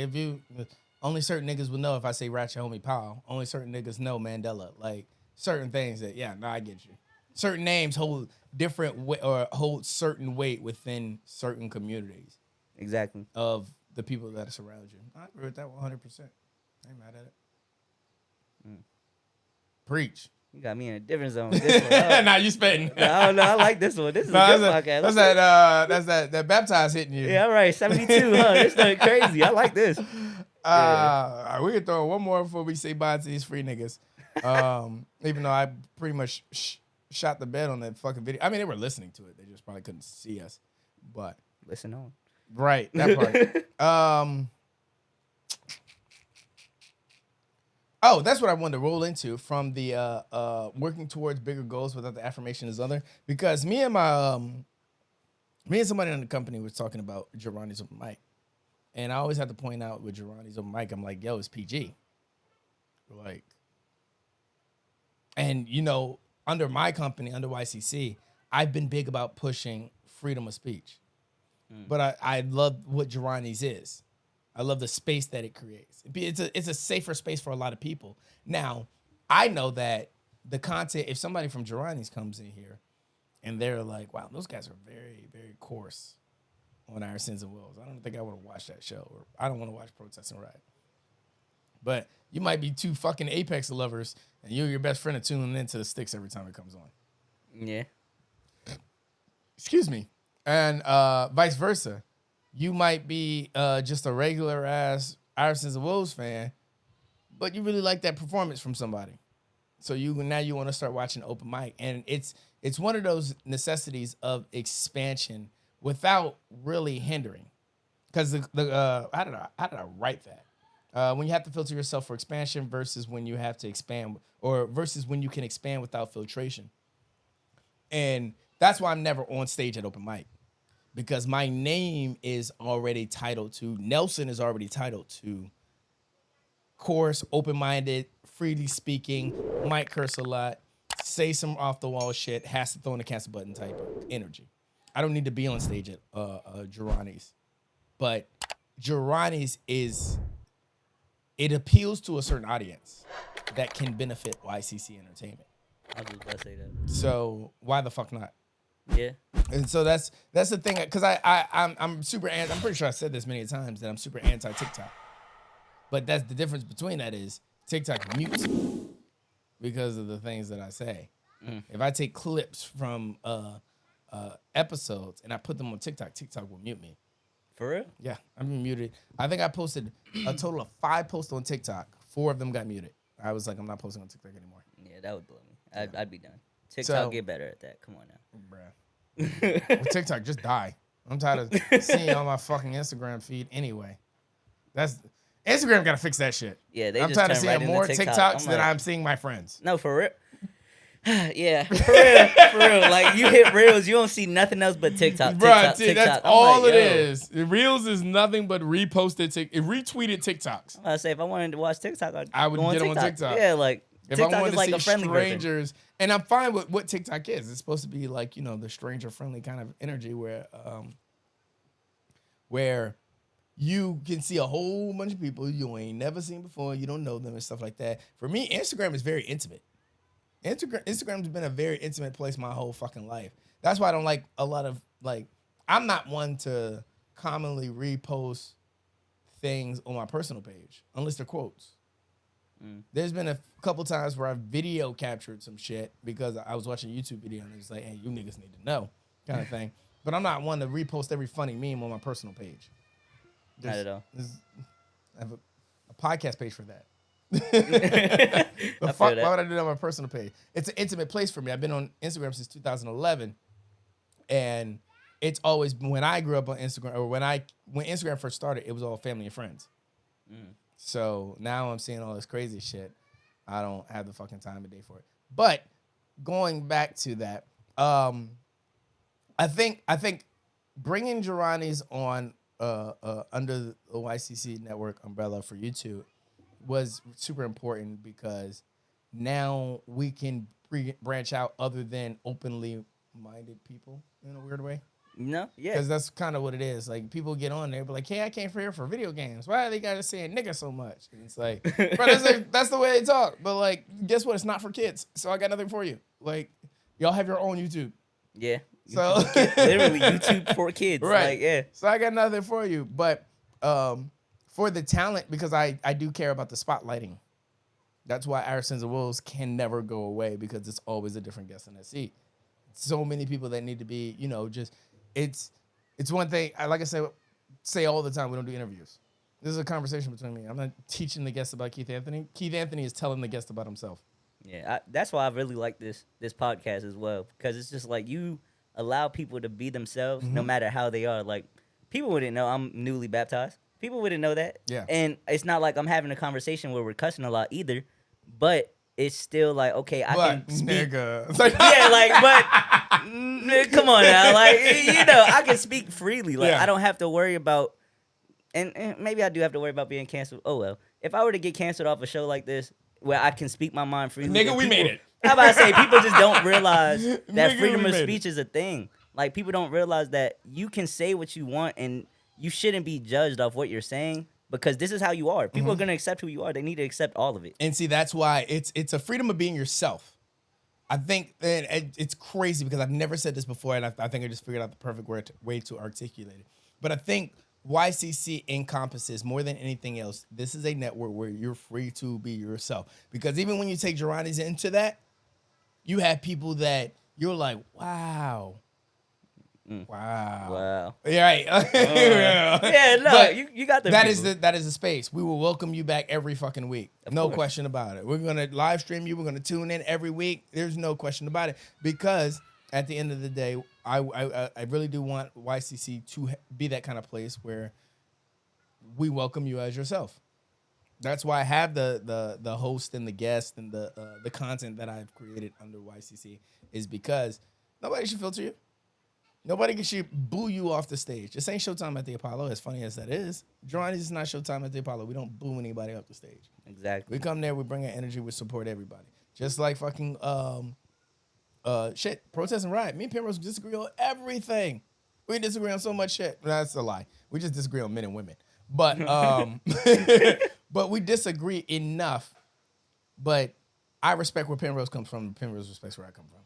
S1: only certain niggas will know if I say Ratchet Homie Powell. Only certain niggas know Mandela. Like certain things that, I get you. Certain names hold different or hold certain weight within certain communities.
S2: Exactly.
S1: Of the people that surround you. I agree with that 100%. I ain't mad at it. Preach.
S2: You got me in a different zone. This one,
S1: nah, you spitting.
S2: I don't know. I like this one. This is a good podcast.
S1: That's that baptized hitting you.
S2: Yeah, all right. 72, huh? This is crazy. I like this.
S1: We can throw one more before we say bye to these free niggas. Even though I pretty much shot the bed on that fucking video. I mean, they were listening to it. They just probably couldn't see us. But
S2: listen on.
S1: Right, that part. Oh, that's what I wanted to roll into from the working towards bigger goals without the affirmation is other. Because me and somebody in the company was talking about Gerani's open mic. And I always have to point out with Gerani's open mic, I'm like, yo, it's PG. Like, and under my company, under YCC, I've been big about pushing freedom of speech. But I love what Gerani's is. I love the space that it creates. It's a safer space for a lot of people. Now, I know that the content, if somebody from Gerani's comes in here and they're like, wow, those guys are very, very coarse on Our Sins and Woes. I don't think I want to watch that show. Or I don't want to watch Protest and Riot. But you might be two fucking Apex lovers and you and your best friend are tuning into the sticks every time it comes on.
S2: Yeah.
S1: Excuse me. And vice versa. You might be just a regular ass Our Sins and Woes fan, but you really like that performance from somebody. So you want to start watching open mic. And it's one of those necessities of expansion without really hindering. Because how did I write that? When you have to filter yourself for expansion versus when you have to expand, or versus when you can expand without filtration. And that's why I'm never on stage at open mic. because my name is already titled to, Nelson is already titled to coarse, open-minded, freely speaking, might curse a lot, say some off-the-wall shit, has to throw in the cancel button type of energy. I don't need to be on stage at Girani's, but Girani's it appeals to a certain audience that can benefit YCC Entertainment.
S2: I was just about to say that.
S1: So why the fuck not?
S2: Yeah.
S1: And so that's the thing, because I'm super I'm pretty sure I said this many times that I'm super anti TikTok, but that's the difference between that is TikTok mutes me because of the things that I say. If I take clips from episodes and I put them on TikTok, TikTok will mute me.
S2: For real?
S1: Yeah, I'm muted. I think I posted a total of 5 posts on TikTok. 4 of them got muted. I was like, I'm not posting on TikTok anymore.
S2: Yeah, that would blow me. I'd be done. TikTok, get better at that. Come on now.
S1: Bruh. Well, TikTok, just die. I'm tired of seeing on my fucking Instagram feed anyway. That's Instagram gotta fix that shit.
S2: Yeah,
S1: I'm
S2: just
S1: tired of
S2: turn
S1: seeing
S2: right
S1: more
S2: into TikTok.
S1: TikToks than I'm seeing my friends.
S2: No, for real. Yeah, for real, for real. Like you hit reels, you don't see nothing else but TikTok.
S1: Bruh,
S2: TikTok.
S1: that's
S2: I'm
S1: all
S2: like,
S1: it is. Reels is nothing but retweeted TikToks.
S2: I say if I wanted to watch TikTok,
S1: I would
S2: go
S1: get on TikTok.
S2: Yeah, like
S1: If
S2: TikTok
S1: I wanted
S2: is like
S1: to
S2: a
S1: see
S2: friendly
S1: strangers, and I'm fine with what TikTok is. It's supposed to be like, the stranger friendly kind of energy where you can see a whole bunch of people you ain't never seen before, you don't know them and stuff like that. For me, Instagram is very intimate. Instagram's been a very intimate place my whole fucking life. That's why I don't like a lot of, I'm not one to commonly repost things on my personal page unless they're quotes. There's been a couple times where I video captured some shit because I was watching a YouTube video and it was like, hey, you niggas need to know kind of thing. But I'm not one to repost every funny meme on my personal page.
S2: Not at all.
S1: I have a podcast page for that.
S2: Why
S1: Why would I do that on my personal page? It's an intimate place for me. I've been on Instagram since 2011, and it's always when I grew up on Instagram, or when Instagram first started, it was all family and friends. So now I'm seeing all this crazy shit. I don't have the fucking time of day for it. But going back to that, I think bringing Girani's on under the YCC network umbrella for YouTube was super important because now we can branch out other than openly minded people in a weird way.
S2: No, yeah.
S1: Because that's kind of what it is. Like, people get on there, but like, hey, I came here for video games. Why are they guys saying nigga so much? And it's like, bro, that's the way they talk. But like, guess what? It's not for kids. So I got nothing for you. Like, y'all have your own YouTube.
S2: Yeah.
S1: So
S2: literally YouTube for kids.
S1: Right.
S2: Like, yeah.
S1: So I got nothing for you. But for the talent, because I do care about the spotlighting. That's why our Sins of Woes can never go away, because it's always a different guest in that seat. So many people that need to be, just it's one thing. Like I say all the time, we don't do interviews. This is a conversation between me. I'm not teaching the guest about Keith Anthony. Keith Anthony is telling the guest about himself.
S2: Yeah, that's why I really like this podcast as well, because it's just like you allow people to be themselves no matter how they are. Like, people wouldn't know I'm newly baptized. People wouldn't know that. Yeah. And it's not like I'm having a conversation where we're cussing a lot either, but it's still like, okay, I can speak.
S1: Nigga.
S2: But come on now. Like, I can speak freely. Like, I don't have to worry about, and maybe I do have to worry about being canceled. Oh, well. If I were to get canceled off a show like this, where I can speak my mind freely.
S1: Nigga, we made it.
S2: How about I say, people just don't realize that freedom of speech is a thing. Like, people don't realize that you can say what you want and you shouldn't be judged off what you're saying, because this is how you are. People are going to accept who you are. They need to accept all of it.
S1: And see, that's why it's a freedom of being yourself. I think it's crazy because I've never said this before, and I think I just figured out the perfect way to articulate it. But I think YCC encompasses, more than anything else, this is a network where you're free to be yourself. Because even when you take Girani's into that, you have people that you're like, wow. Wow. Yeah, right.
S2: Yeah, no,
S1: but
S2: you got the
S1: that is the space. We will welcome you back every fucking week. No question about it. We're gonna live stream you. We're gonna tune in every week. There's no question about it, because at the end of the day, I really do want YCC to be that kind of place where we welcome you as yourself. That's why I have the host and the guest and the content that I've created under YCC, is because nobody should filter you. Nobody can boo you off the stage. This ain't Showtime at the Apollo, as funny as that is. Drawing is not Showtime at the Apollo. We don't boo anybody off the stage.
S2: Exactly.
S1: We come there, we bring our energy, we support everybody. Just like fucking protest and riot. Me and Penrose disagree on everything. We disagree on so much shit. That's a lie. We just disagree on men and women. But but we disagree enough. But I respect where Penrose comes from. Penrose respects where I come from.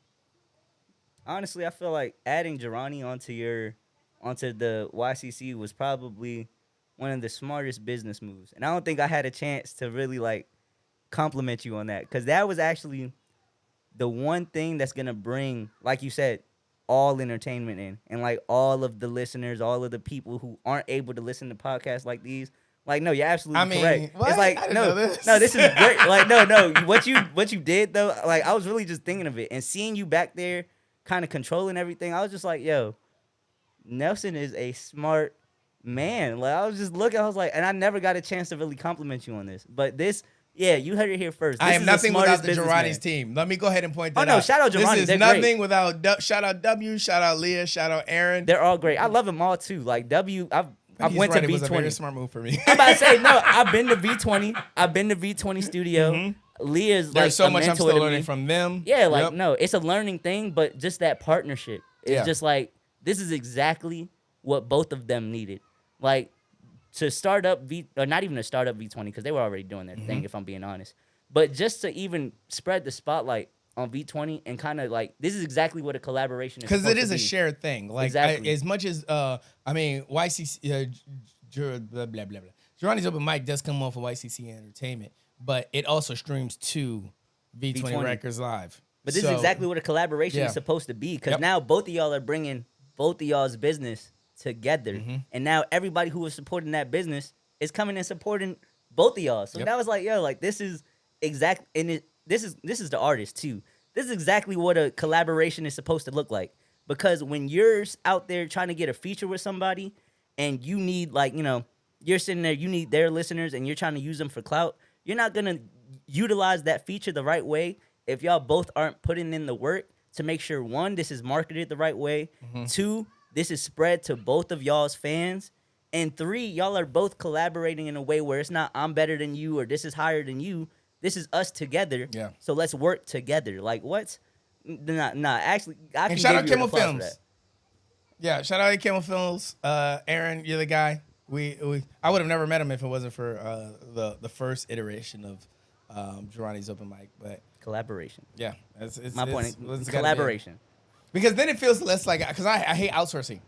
S2: Honestly, I feel like adding Jirani onto the YCC was probably one of the smartest business moves. And I don't think I had a chance to really like compliment you on that, because that was actually the one thing that's gonna bring, like you said, all entertainment in, and like all of the listeners, all of the people who aren't able to listen to podcasts like these. Like, no, you're absolutely correct.
S1: What?
S2: It's like,
S1: I didn't
S2: no,
S1: know this.
S2: no, this is great. Like, no, what you did though, like I was really just thinking of it and seeing you back there, kind of controlling everything. I was just like, yo, Nelson is a smart man. Like, I was just looking, I was like, and I never got a chance to really compliment you on this, but this. Yeah, you heard it here first.
S1: I am nothing without the Girardi's team. Let me go ahead and point that out.
S2: Oh, no, shout out Girardi.
S1: This is nothing without, shout out W, shout out Leah, shout out Aaron.
S2: They're all great. I love them all, too. Like, W, I've went to V20.
S1: It was a very smart move for me.
S2: I'm about to say, no, I've been to V20. I've been to V20 studio. Mm-hmm. Leah's
S1: There's
S2: like
S1: so much I'm still learning
S2: me.
S1: from them.
S2: Yeah, like, no, it's a learning thing, but just that partnership. It's just like, this is exactly what both of them needed. Like, to start up or not even to start up V20, because they were already doing their thing, if I'm being honest. But just to even spread the spotlight on V20 and kind of like, this is exactly what a collaboration is.
S1: Because it is a shared thing. Like,
S2: exactly.
S1: As much as, YCC, blah, blah, blah, blah. Girardi's Open Mic does come off of YCC Entertainment, but it also streams to V20 Records Live.
S2: But this is exactly what a collaboration is supposed to be, because now both of y'all are bringing both of y'all's business together. Mm-hmm. And now everybody who was supporting that business is coming and supporting both of y'all. So that was like, yo, like, this is this is the artist too. This is exactly what a collaboration is supposed to look like. Because when you're out there trying to get a feature with somebody and you need, like, you know, you're sitting there, you need their listeners and you're trying to use them for clout, you're not going to utilize that feature the right way if y'all both aren't putting in the work to make sure, one, this is marketed the right way, two, this is spread to both of y'all's fans, and three, y'all are both collaborating in a way where it's not I'm better than you or this is higher than you. This is us together. Yeah. So let's work together. Like, what? Nah. Actually, I can
S1: shout out
S2: give you
S1: Kimmel
S2: an applause
S1: Films.
S2: for that.
S1: Yeah, shout out to Kimmel Films. Aaron, you're the guy. I would have never met him if it wasn't for the first iteration of Girardi's Open Mic. But
S2: collaboration.
S1: Yeah, it's
S2: my point. It's collaboration.
S1: Because then it feels less like, because I hate outsourcing.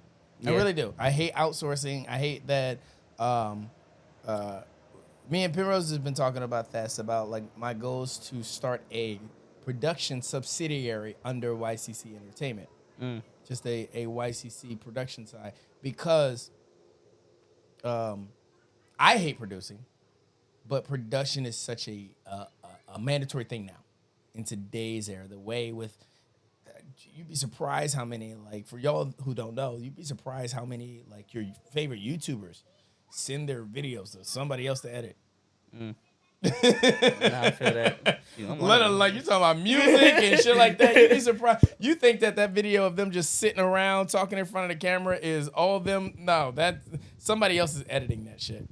S1: I really do. I hate outsourcing. I hate that. Me and Penrose has been talking about this, about like my goals to start a production subsidiary under YCC Entertainment. Just a YCC production side, because I hate producing, but production is such a mandatory thing now in today's era. The way with you'd be surprised how many, like, for y'all who don't know, you'd be surprised how many, like, your favorite YouTubers send their videos to somebody else to edit.
S2: Nah, I feel that.
S1: Let alone, like, you talking about music and shit like that. You'd be surprised. You think that video of them just sitting around talking in front of the camera is all of them? No, that somebody else is editing that shit.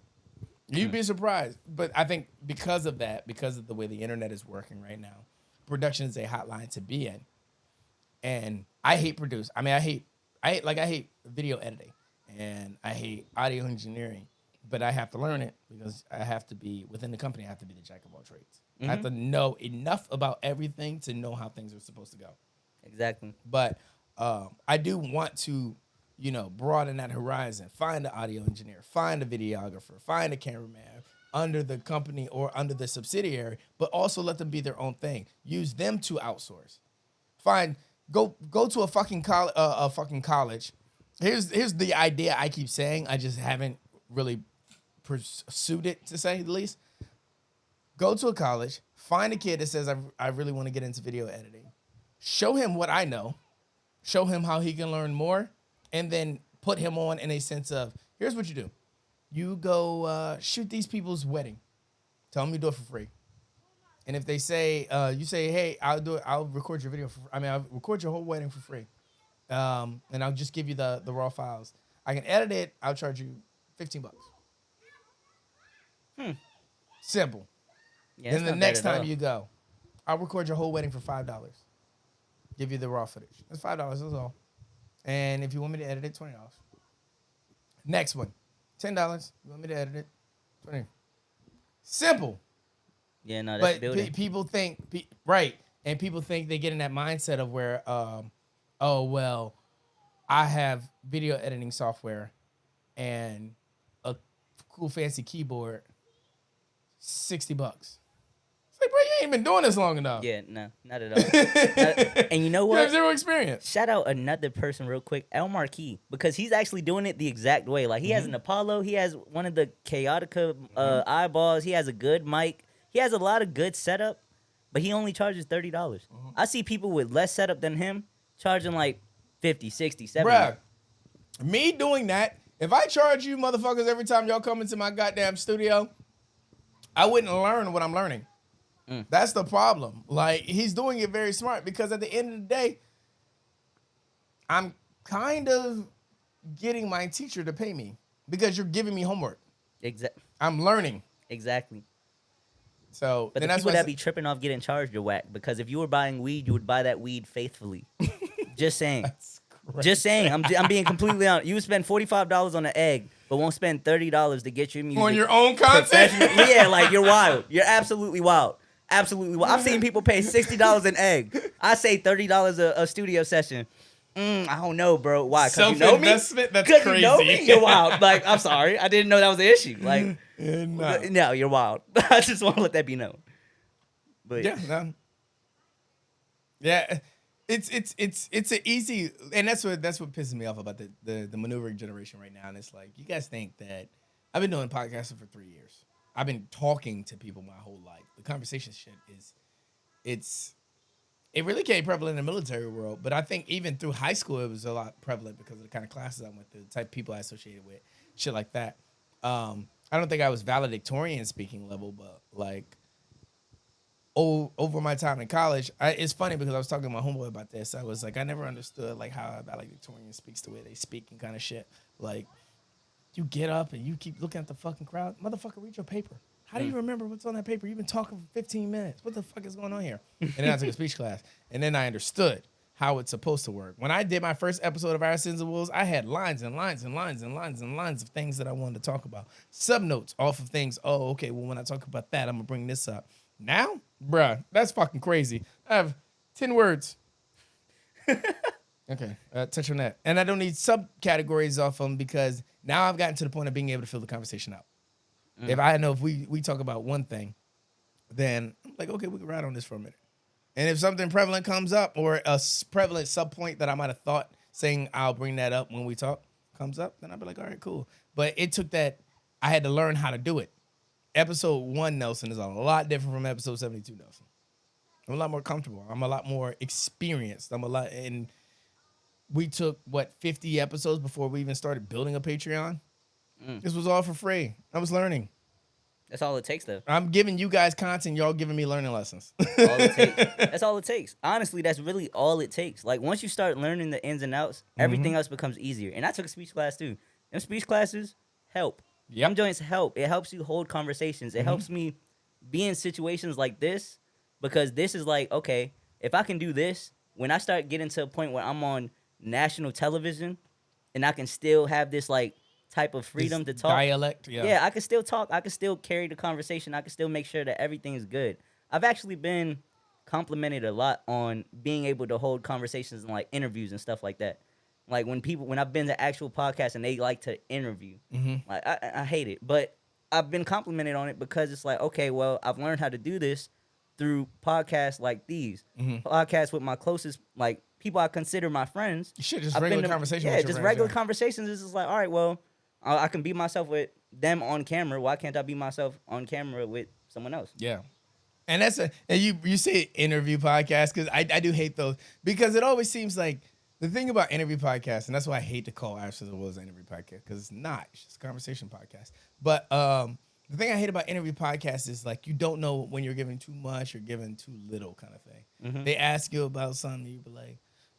S1: You'd be surprised. But I think because of that, because of the way the internet is working right now, production is a hotline to be in. And I hate produce. I mean, I hate video editing and I hate audio engineering, but I have to learn it because I have to be within the company. I have to be the jack of all trades. I have to know enough about everything to know how things are supposed to go.
S2: Exactly.
S1: But I do want to, broaden that horizon. Find an audio engineer, find a videographer, find a cameraman under the company or under the subsidiary, but also let them be their own thing. Use them to outsource. Go to a fucking college. Here's the idea I keep saying. I just haven't really pursued it, to say the least. Go to a college, find a kid that says, I really want to get into video editing. Show him what I know. Show him how he can learn more. And then put him on in a sense of, here's what you do. You go shoot these people's wedding. Tell them you do it for free. And if they say, you say, hey, I'll do it. I'll record your video I'll record your whole wedding for free. and I'll just give you the raw files. I can edit it. I'll charge you $15. Simple.
S2: Yeah,
S1: Then
S2: it's
S1: the
S2: not bad
S1: next
S2: at
S1: time
S2: all.
S1: you go, I'll record your whole wedding for $5. Give you the raw footage. That's $5. That's all. And if you want me to edit it, $20. Next one, $10. You want me to edit it, $20. Simple.
S2: Yeah, no, that's
S1: But
S2: building.
S1: people think right, and people think they get in that mindset of where, oh well, I have video editing software and a cool fancy keyboard, $60. It's like, bro, you ain't been doing this long enough.
S2: Yeah, no, not at all. And you know
S1: You have
S2: what?
S1: zero experience.
S2: Shout out another person real quick, El Marquis, because he's actually doing it the exact way. Like he has an Apollo, he has one of the Chaotica eyeballs, he has a good mic, he has a lot of good setup, but he only charges $30. I see people with less setup than him charging like 50, 60, 70.
S1: Bruh, me doing that, if I charge you motherfuckers every time y'all come into my goddamn studio, I wouldn't learn what I'm learning. That's the problem. Like, he's doing it very smart because at the end of the day, I'm kind of getting my teacher to pay me because you're giving me homework. I'm learning.
S2: Exactly.
S1: So,
S2: But
S1: then
S2: the
S1: that's
S2: people
S1: why
S2: that be tripping off getting charged are whack, because if you were buying weed, you would buy that weed faithfully. Just saying. Just saying. I'm being completely honest. You would spend $45 on an egg, but won't spend $30 to get your music
S1: on your own content.
S2: Yeah, like you're wild. You're absolutely wild. Absolutely wild. I've seen people pay $60 an egg. I say $30 a studio session. I don't know, bro. Why? Because you know me?
S1: That's
S2: Because
S1: crazy.
S2: you know me? You're wild. Like, I'm sorry. I didn't know that was an issue. Like,
S1: No.
S2: no, you're wild. I just want to let that be known. But
S1: Yeah, no. Yeah, it's an easy, and that's what pisses me off about the maneuvering generation right now. And it's like, you guys think that I've been doing podcasting for 3 years. I've been talking to people my whole life. The conversation shit it really came prevalent in the military world, but I think even through high school it was a lot prevalent because of the kind of classes I went through, the type of people I associated with, shit like that. I don't think I was valedictorian speaking level, but like over my time in college, it's funny because I was talking to my homeboy about this. I was like, I never understood like how a valedictorian speaks the way they speak and kind of shit. Like, you get up and you keep looking at the fucking crowd. Motherfucker, read your paper. How do you remember what's on that paper? You've been talking for 15 minutes. What the fuck is going on here? And then I took a speech class. And then I understood how it's supposed to work. When I did my first episode of Our Sins and Woes, I had lines and lines and lines and lines and lines of things that I wanted to talk about. Subnotes off of things. Oh, okay, well, when I talk about that, I'm going to bring this up. Now, bruh, that's fucking crazy. I have 10 words. Okay, touch on that. And I don't need subcategories off them because now I've gotten to the point of being able to fill the conversation out. If I know if we talk about one thing, then I'm like, okay, we can ride on this for a minute. And if something prevalent comes up or a prevalent sub point that I might have thought saying I'll bring that up when we talk comes up, then I'll be like, all right, cool. But it took that, I had to learn how to do it. Episode 1 Nelson is a lot different from episode 72 Nelson. I'm a lot more comfortable. I'm a lot more experienced. And we took, 50 episodes before we even started building a Patreon? This was all for free. I was learning.
S2: that's all it takes, though.
S1: I'm giving you guys content. Y'all giving me learning lessons.
S2: All it takes. That's all it takes. Honestly, that's really all it takes. Like, once you start learning the ins and outs, everything else becomes easier. And I took a speech class, too. Them speech classes help.
S1: Yep.
S2: Them joints help. It helps you hold conversations. It helps me be in situations like this, because this is like, okay, if I can do this, when I start getting to a point where I'm on national television and I can still have this, like, type of freedom to talk.
S1: Dialect,
S2: Yeah, I can still talk. I can still carry the conversation. I can still make sure that everything is good. I've actually been complimented a lot on being able to hold conversations and like interviews and stuff like that. Like when I've been to actual podcasts and they like to interview, like I hate it, but I've been complimented on it because it's like, okay, well, I've learned how to do this through podcasts like these, podcasts with my closest, like people I consider my friends.
S1: Shit, just regular conversation.
S2: Yeah, just regular conversations. It's just like, all right, well, I can be myself with them on camera. Why can't I be myself on camera with someone else?
S1: Yeah. And and you say interview podcast, because I do hate those, because it always seems like the thing about interview podcasts, and that's why I hate to call Ashes of Woes an interview podcast, because it's not. It's just a conversation podcast. But the thing I hate about interview podcasts is like you don't know when you're giving too much or giving too little kind of thing. They ask you about something, you be like,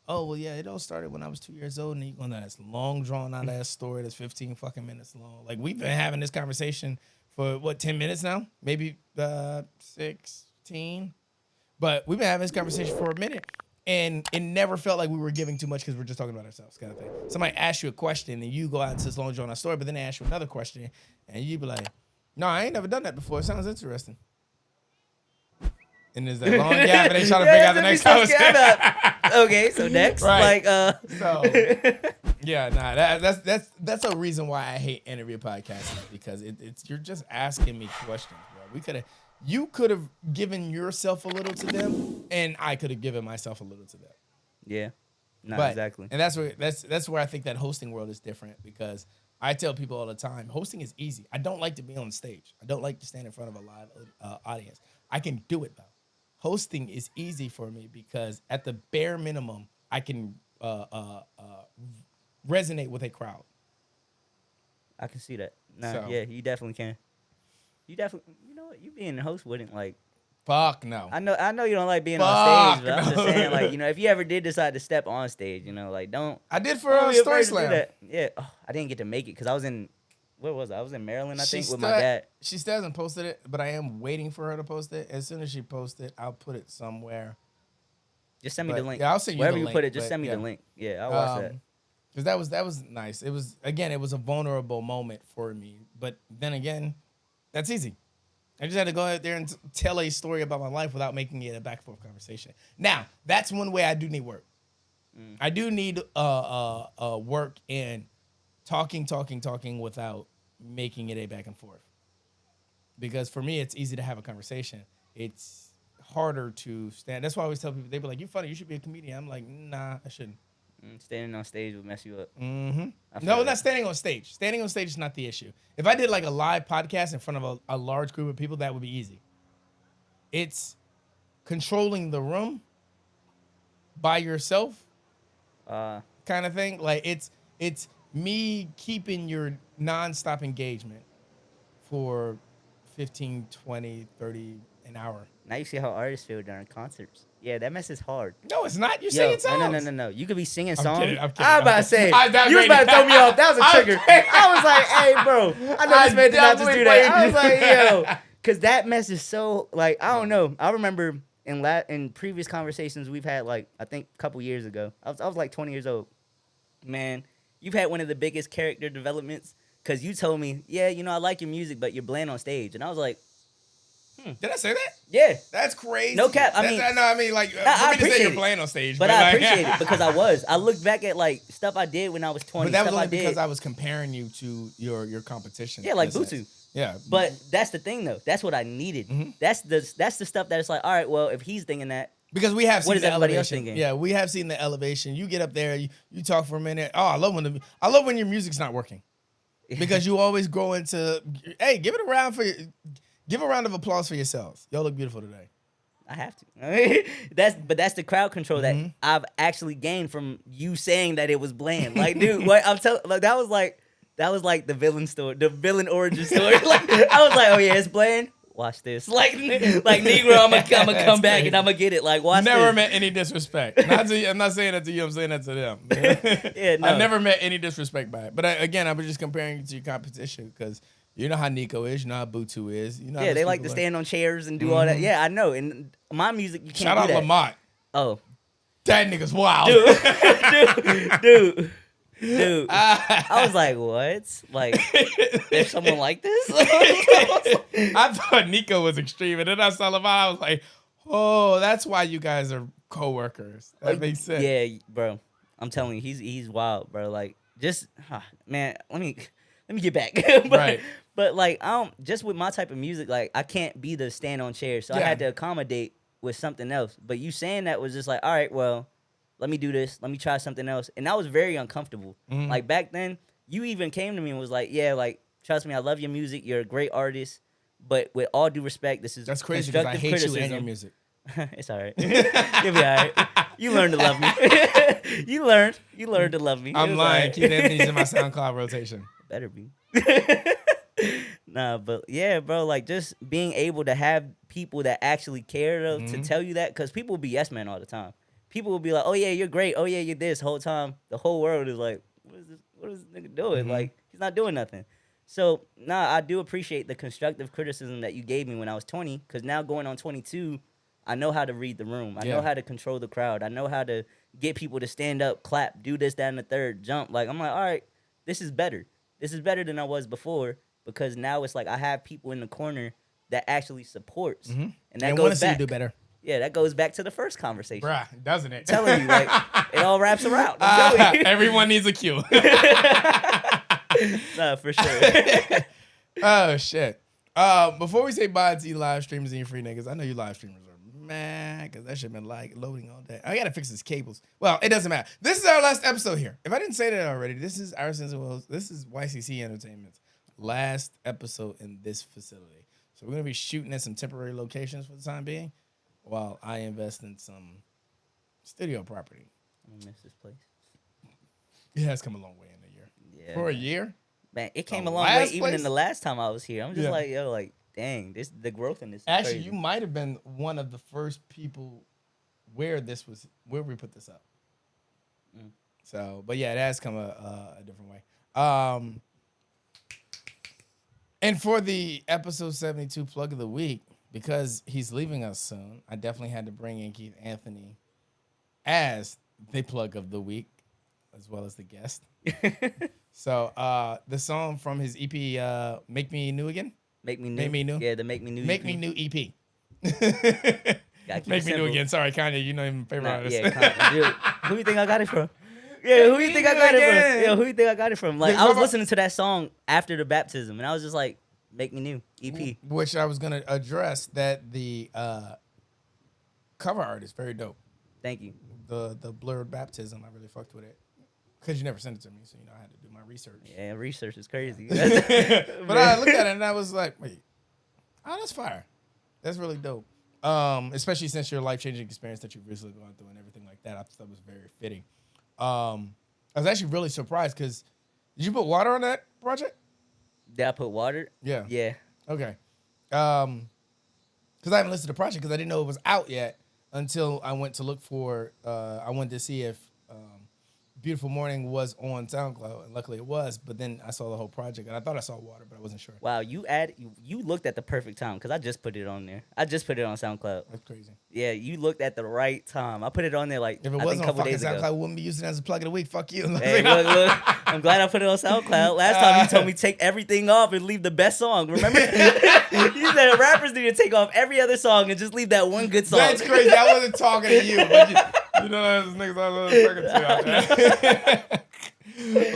S1: oh, well, yeah, it all started when I was 2 years old. And you going to that long, drawn out ass story that's 15 fucking minutes long. Like, we've been having this conversation for, 10 minutes now? Maybe 16. But we've been having this conversation for a minute. And it never felt like we were giving too much because we're just talking about ourselves, kind of thing. Somebody asks you a question and you go out into this long drawn out story, but then they ask you another question and you be like, no, I ain't never done that before. It sounds interesting. And there's that long gap and they try to figure out the next conversation.
S2: Okay, so next, right.
S1: So yeah, that's a reason why I hate interview podcasting, because it's you're just asking me questions, bro. You could have given yourself a little to them, and I could have given myself a little to them.
S2: Yeah, exactly.
S1: And that's where I think that hosting world is different, because I tell people all the time, hosting is easy. I don't like to be on stage. I don't like to stand in front of a live audience. I can do it though. Hosting is easy for me because at the bare minimum, I can resonate with a crowd.
S2: I can see that. Yeah, you definitely can. You know what? You being a host wouldn't like.
S1: Fuck no.
S2: I know you don't like being on stage, but I'm just saying, like, you know, if you ever did decide to step on stage, you know, like, don't.
S1: I did for a Story Slam.
S2: Yeah, I didn't get to make it because I was in. Where was I? I was in Maryland, I think, with my dad.
S1: She still hasn't posted it, but I am waiting for her to post it. As soon as she posts it, I'll put it somewhere.
S2: Just send me the link.
S1: Yeah, I'll send you
S2: wherever
S1: the
S2: you
S1: link,
S2: put it. Just send me the link. Yeah, I'll watch that.
S1: Because that was nice. It was a vulnerable moment for me. But then again, that's easy. I just had to go out there and tell a story about my life without making it a back and forth conversation. Now, that's one way I do need work. I do need work in talking without making it a back and forth. Because for me, it's easy to have a conversation. It's harder to stand. That's why I always tell people, they be like, "You're funny. You should be a comedian." I'm like, "Nah, I shouldn't."
S2: Standing on stage would mess you up.
S1: Mm-hmm. No, not standing on stage. Standing on stage is not the issue. If I did like a live podcast in front of a large group of people, that would be easy. It's controlling the room by yourself, kind of thing. Like it's me keeping your nonstop engagement for 15, 20, 30 an hour.
S2: Now you see how artists feel during concerts. Yeah, that mess is hard.
S1: No, it's not. You're singing songs.
S2: No. You could be singing songs.
S1: I'm kidding.
S2: I was about to say, you was about to throw me off. That was a trigger. I was like, hey, bro. I know this man did not just do that. I was like, yo. Because that mess is so, like, I don't know. I remember in previous conversations we've had, like, I think a couple years ago. I was like 20 years old. Man, you've had one of the biggest character developments because you told me, yeah, you know, I like your music, but you're bland on stage. And I was like,
S1: Did I say that?
S2: Yeah.
S1: That's crazy.
S2: No cap. I
S1: mean, like,
S2: I
S1: for me to say you're
S2: it.
S1: playing on stage.
S2: But I appreciate it because I was. I looked back at, like, stuff I did when I was 20.
S1: But that was only because I was comparing you to your competition.
S2: Yeah, like Butu.
S1: Yeah.
S2: But that's the thing, though. That's what I needed. Mm-hmm. That's the stuff that it's like, all right, well, if he's thinking that.
S1: Because we have seen
S2: what is
S1: the
S2: everybody
S1: elevation.
S2: Else thinking?
S1: Yeah, we have seen the elevation. You get up there, you talk for a minute. Oh, I love when your music's not working. Because you always grow into, hey, give a round of applause for yourselves. Y'all look beautiful today.
S2: I have to. That's the crowd control that I've actually gained from you saying that it was bland. Like, dude, what I'm telling, like, that was like the villain story, the villain origin story. Like, I was like, oh yeah, it's bland. Watch this. Like Negro, I'm gonna come back and I'm gonna get it. Like, watch this.
S1: Never meant any disrespect. I'm not saying that to you. I'm saying that to them.
S2: Yeah, no.
S1: I never meant any disrespect by it. But I was just comparing you to your competition because you know how Nico is. You know how Butu is. You know.
S2: Yeah, they like to stand on chairs and do all that. Yeah, I know. And my music, you can't
S1: Shout
S2: do that.
S1: out Lamont.
S2: Oh.
S1: That nigga's wild.
S2: Dude, I was like, what? Like, there's someone like this?
S1: I thought Nico was extreme, and then I saw Lamont. I was like, oh, that's why you guys are co-workers. That makes sense.
S2: Yeah, bro. I'm telling you, he's wild, bro. Like, just man, let me get back.
S1: Right.
S2: But like, just with my type of music, like, I can't be the stand on chair, so I had to accommodate with something else. But you saying that was just like, all right, well, let me do this. Let me try something else. And I was very uncomfortable. Mm-hmm. Like, back then, you even came to me and was like, yeah, like, trust me, I love your music. You're a great artist. But with all due respect, that's
S1: crazy because I hate criticism. You and your music.
S2: It's all right. You'll be all right. You learned to love me. You learned to love me.
S1: I'm lying. Keith Anthony's in my SoundCloud rotation.
S2: Better be. Nah, but yeah, bro, like, just being able to have people that actually care to tell you that, because people be yes men all the time. people will be like, "Oh yeah, you're great. Oh yeah, you're this." Whole time, the whole world is like, "What is this? What is this nigga doing? Like, he's not doing nothing." So, I do appreciate the constructive criticism that you gave me when I was 20, because now going on 22, I know how to read the room. I know how to control the crowd. I know how to get people to stand up, clap, do this, that, and the third, jump. Like, I'm like, all right, this is better. This is better than I was before, because now it's like I have people in the corner that actually supports. And that goes
S1: want to see
S2: back.
S1: you do better.
S2: Yeah, that goes back to the first conversation.
S1: Bruh, doesn't it?
S2: I'm telling you, like, it all wraps around. I'm telling you.
S1: Everyone needs a cue.
S2: Nah, for sure.
S1: Oh, shit. Before we say bye to you live streamers and you free niggas, I know you live streamers are mad because that shit been like loading all day. I gotta fix his cables. Well, it doesn't matter. This is our last episode here. If I didn't say that already, this is our Sense of Woes. This is YCC Entertainment's last episode in this facility. So we're gonna be shooting at some temporary locations for the time being, while I invest in some studio property.
S2: I'm gonna miss this place.
S1: It has come a long way in a year.
S2: Yeah.
S1: For a year?
S2: Man, it came
S1: The
S2: a long way
S1: last
S2: even in
S1: place?
S2: the last time I was here. I'm just
S1: Yeah.
S2: like, yo, like, dang, the growth in this is
S1: Actually,
S2: crazy.
S1: you might have been one of the first people where we put this up. So, but yeah, it has come a different way. And for the episode 72 plug of the week, because he's leaving us soon, I definitely had to bring in Keith Anthony as the plug of the week, as well as the guest. So the song from his EP, Make Me New Again?
S2: Make Me New.
S1: Make Me New?
S2: Yeah, the Make Me New.
S1: Make
S2: EP.
S1: Me New EP.
S2: Gotta keep
S1: Make
S2: it
S1: Me New
S2: simple.
S1: Again. Sorry, Kanye, you know him favorite
S2: Nah,
S1: artist.
S2: yeah, dude, who you think I got it from? Yeah, who you think I got it from? Yeah, who you think I got it from? Like, I was listening to that song after the baptism, and I was just like, Make Me New, EP.
S1: Which I was going to address that the cover art is very dope.
S2: Thank you.
S1: The blurred baptism, I really fucked with it. Because you never sent it to me, so you know I had to do my research.
S2: Yeah, research is crazy.
S1: But I looked at it and I was like, wait, that's fire. That's really dope. Especially since your life-changing experience that you've recently gone through and everything like that. I thought that was very fitting. I was actually really surprised because did you put water on that project?
S2: Did I put water?
S1: Yeah.
S2: Yeah.
S1: Okay. Because I haven't listened to the project because I didn't know it was out yet until I went to look for, I wanted to see if Beautiful Morning was on SoundCloud, and luckily it was, but then I saw the whole project, and I thought I saw water, but I wasn't sure.
S2: Wow, you looked at the perfect time, because I just put it on there. I just put it on SoundCloud.
S1: That's crazy.
S2: Yeah, you looked at the right time. I put it on there like,
S1: If it
S2: I think
S1: wasn't
S2: a
S1: on
S2: couple
S1: fucking
S2: days ago.
S1: SoundCloud, I wouldn't be using it as a plug of the week. Fuck you.
S2: Hey, look. I'm glad I put it on SoundCloud. Last time you told me take everything off and leave the best song. Remember? You said rappers need to take off every other song and just leave that one good song.
S1: That's crazy. I wasn't talking to you, but you know those niggas I love talking to out there.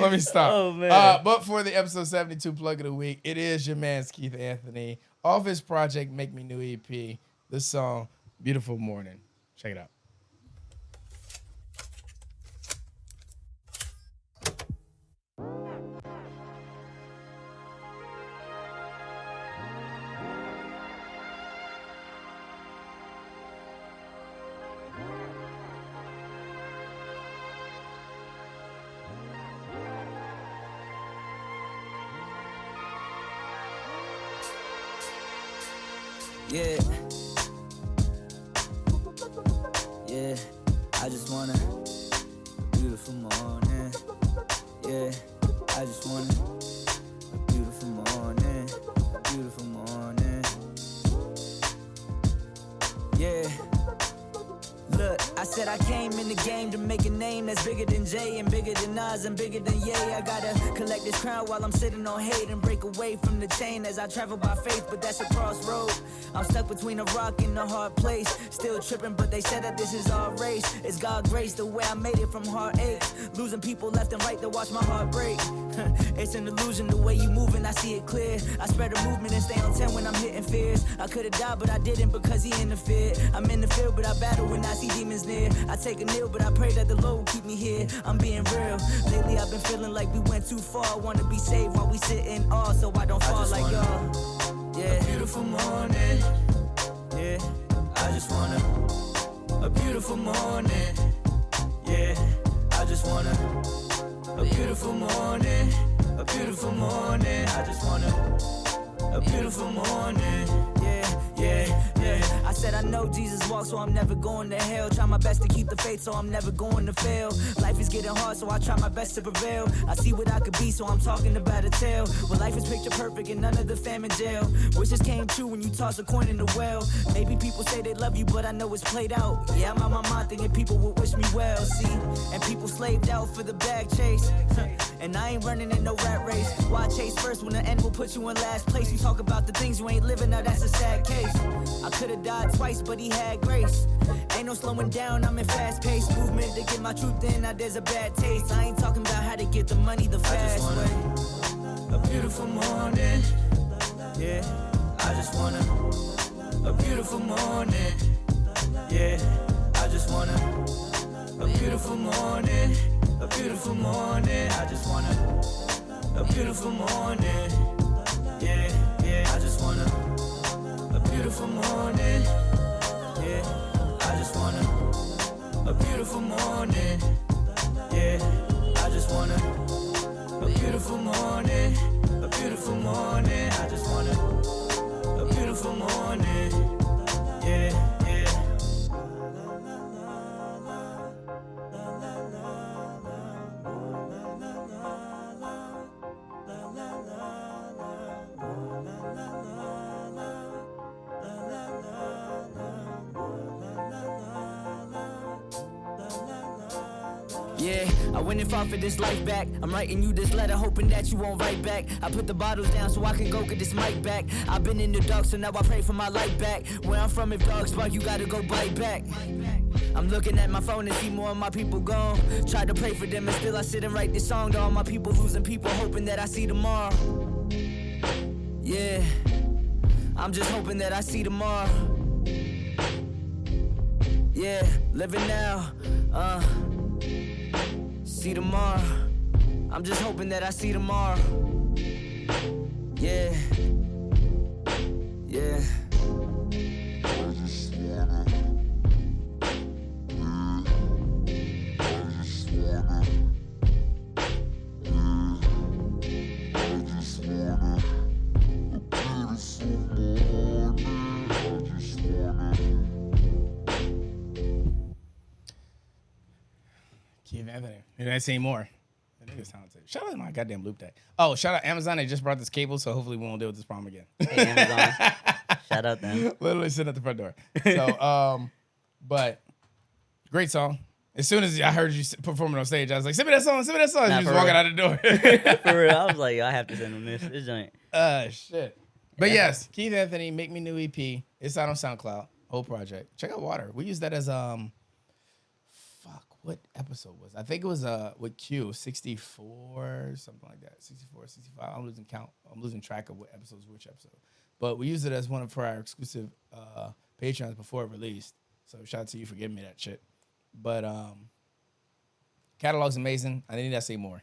S1: Let me stop.
S2: Oh, man.
S1: But for the episode 72 plug of the week, it is your man's Keith Anthony off his project Make Me New EP. The song Beautiful Morning. Check it out.
S3: Yeah. Yeah. I just wanna a beautiful morning. Yeah. I just wanna a beautiful morning. A beautiful morning. Yeah. Look, I said I came in the game to make a name that's bigger than Jay and bigger than Nas and bigger than Ye. I gotta collect this crown while I'm sitting on hate and break away from the chain as I travel by faith, but that's a crossroad. I'm stuck between a rock and a hard place. Still tripping, but they said that this is our race. It's God's grace the way I made it from heartaches. Losing people left and right to watch my heart break. It's an illusion the way you moving, I see it clear. I spread a movement and stay on 10 when I'm hitting fears. I could've died, but I didn't because he interfered. I'm in the field, but I battle when I see demons near. I take a kneel, but I pray that the Lord will keep me here. I'm being real. Lately I've been feeling like we went too far. I wanna be saved while we sit in awe so I don't fall like y'all. Yeah. Beautiful morning. Yeah. I just wanna a beautiful morning. Yeah. I just wanna a beautiful morning. A beautiful morning. I just wanna a beautiful morning. Yeah, yeah, yeah. I I said I know Jesus walks, so I'm never going to hell. Try my best to keep the faith, so I'm never going to fail. Life is getting hard, so I try my best to prevail. I see what I could be, so I'm talking about a tale. Well, life is picture perfect and none of the fam in jail. Wishes came true when you toss a coin in the well. Maybe people say they love you, but I know it's played out. Yeah, I'm on my mind thinking people would wish me well, see? And people slaved out for the bag chase. And I ain't running in no rat race. Why chase first when the end will put you in last place? You talk about the things you ain't living, now that's a sad case. I could've died twice, but he had grace. Ain't no slowing down, I'm in fast-paced movement to get my truth in, now there's a bad taste. I ain't talking about how to get the money the fast way. A beautiful morning, yeah. I just wanna, a beautiful morning, yeah. I just wanna, a beautiful morning, a beautiful morning. I just wanna, a beautiful morning, yeah, yeah. I just wanna, a beautiful morning, yeah. I just wanna, a beautiful morning, yeah. I just wanna, a beautiful morning, a beautiful morning. I just wanna, a beautiful morning, yeah, yeah. Yeah, I went and fought for this life back. I'm writing you this letter, hoping that you won't write back. I put the bottles down so I can go get this mic back. I've been in the dark, so now I pray for my light back. Where I'm from, if dogs bark, you gotta go bite back. I'm looking at my phone and see more of my people gone. Tried to pray for them and still I sit and write this song to all my people losing people, hoping that I see tomorrow. Yeah, I'm just hoping that I see tomorrow. Yeah, living now, see tomorrow. I'm just hoping that I see tomorrow. Yeah, yeah.
S1: Keith Anthony. You didn't say more. That nigga's talented. Shout out to my goddamn loop day. Oh, shout out Amazon. They just brought this cable, so hopefully we won't deal with this problem again.
S2: Hey, Amazon. Shout out them.
S1: Literally sitting at the front door. So, but great song. As soon as I heard you performing on stage, I was like, send me that song, send me that song.
S2: Nah,
S1: You just
S2: for
S1: walking
S2: real.
S1: out the door.
S2: For real, I was like, yo, I have to send them this joint.
S1: Shit. But yes, Keith Anthony, Make Me New EP. It's out on SoundCloud. Whole project. Check out Water. We used that as what episode was? I think it was with Q 64, something like that. 64, 65. I'm losing count. I'm losing track of what episodes, which episode. But we used it as one of our exclusive Patreons before it released. So shout out to you for giving me that shit. But catalog's amazing. I need to say more.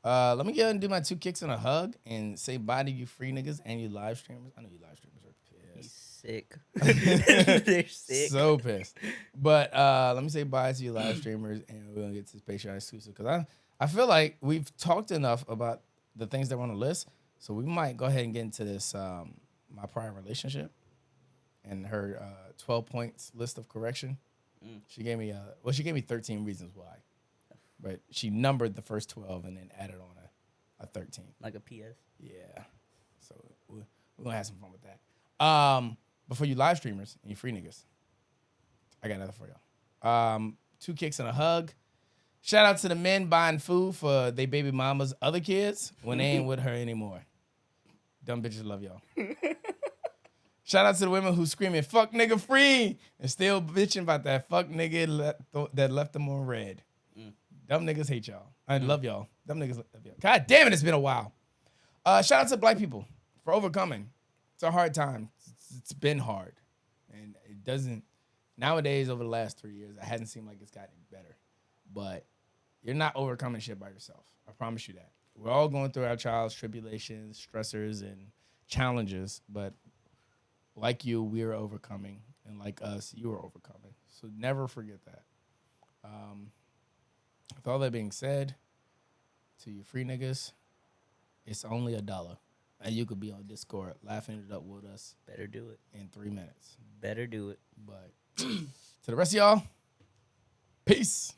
S1: Let me go ahead and do my 2 kicks and a hug and say bye to you free niggas and you live streamers. I know you live streamers are
S2: He's
S1: pissed.
S2: sick. They're sick.
S1: So pissed. But let me say bye to you live streamers and we're going to get to this Patreon exclusive. Because I feel like we've talked enough about the things that were on the list. So we might go ahead and get into this, my prior relationship and her 12 points list of correction. She gave me she gave me 13 reasons why. But she numbered the first 12 and then added on a 13.
S2: Like a PS.
S1: Yeah. So we're going to have some fun with that. But for you live streamers and you free niggas, I got another for y'all. 2 kicks and a hug. Shout out to the men buying food for they baby mama's other kids when they ain't with her anymore. Dumb bitches love y'all. Shout out to the women who screaming, fuck nigga free, and still bitching about that fuck nigga that left them on red. Dumb niggas hate y'all. I love y'all. Dumb niggas love y'all. God damn it, it's been a while. Shout out to black people for overcoming. It's a hard time. It's been hard. And it doesn't, nowadays, over the last 3 years, it hasn't seemed like it's gotten better. But you're not overcoming shit by yourself. I promise you that. We're all going through our trials, tribulations, stressors, and challenges. But like you, we're overcoming. And like us, you are overcoming. So never forget that. With all that being said, to you free niggas, it's only $1. And you could be on Discord laughing it up with us
S2: Better do it.
S1: in 3 minutes.
S2: Better do it.
S1: But to the rest of y'all, peace.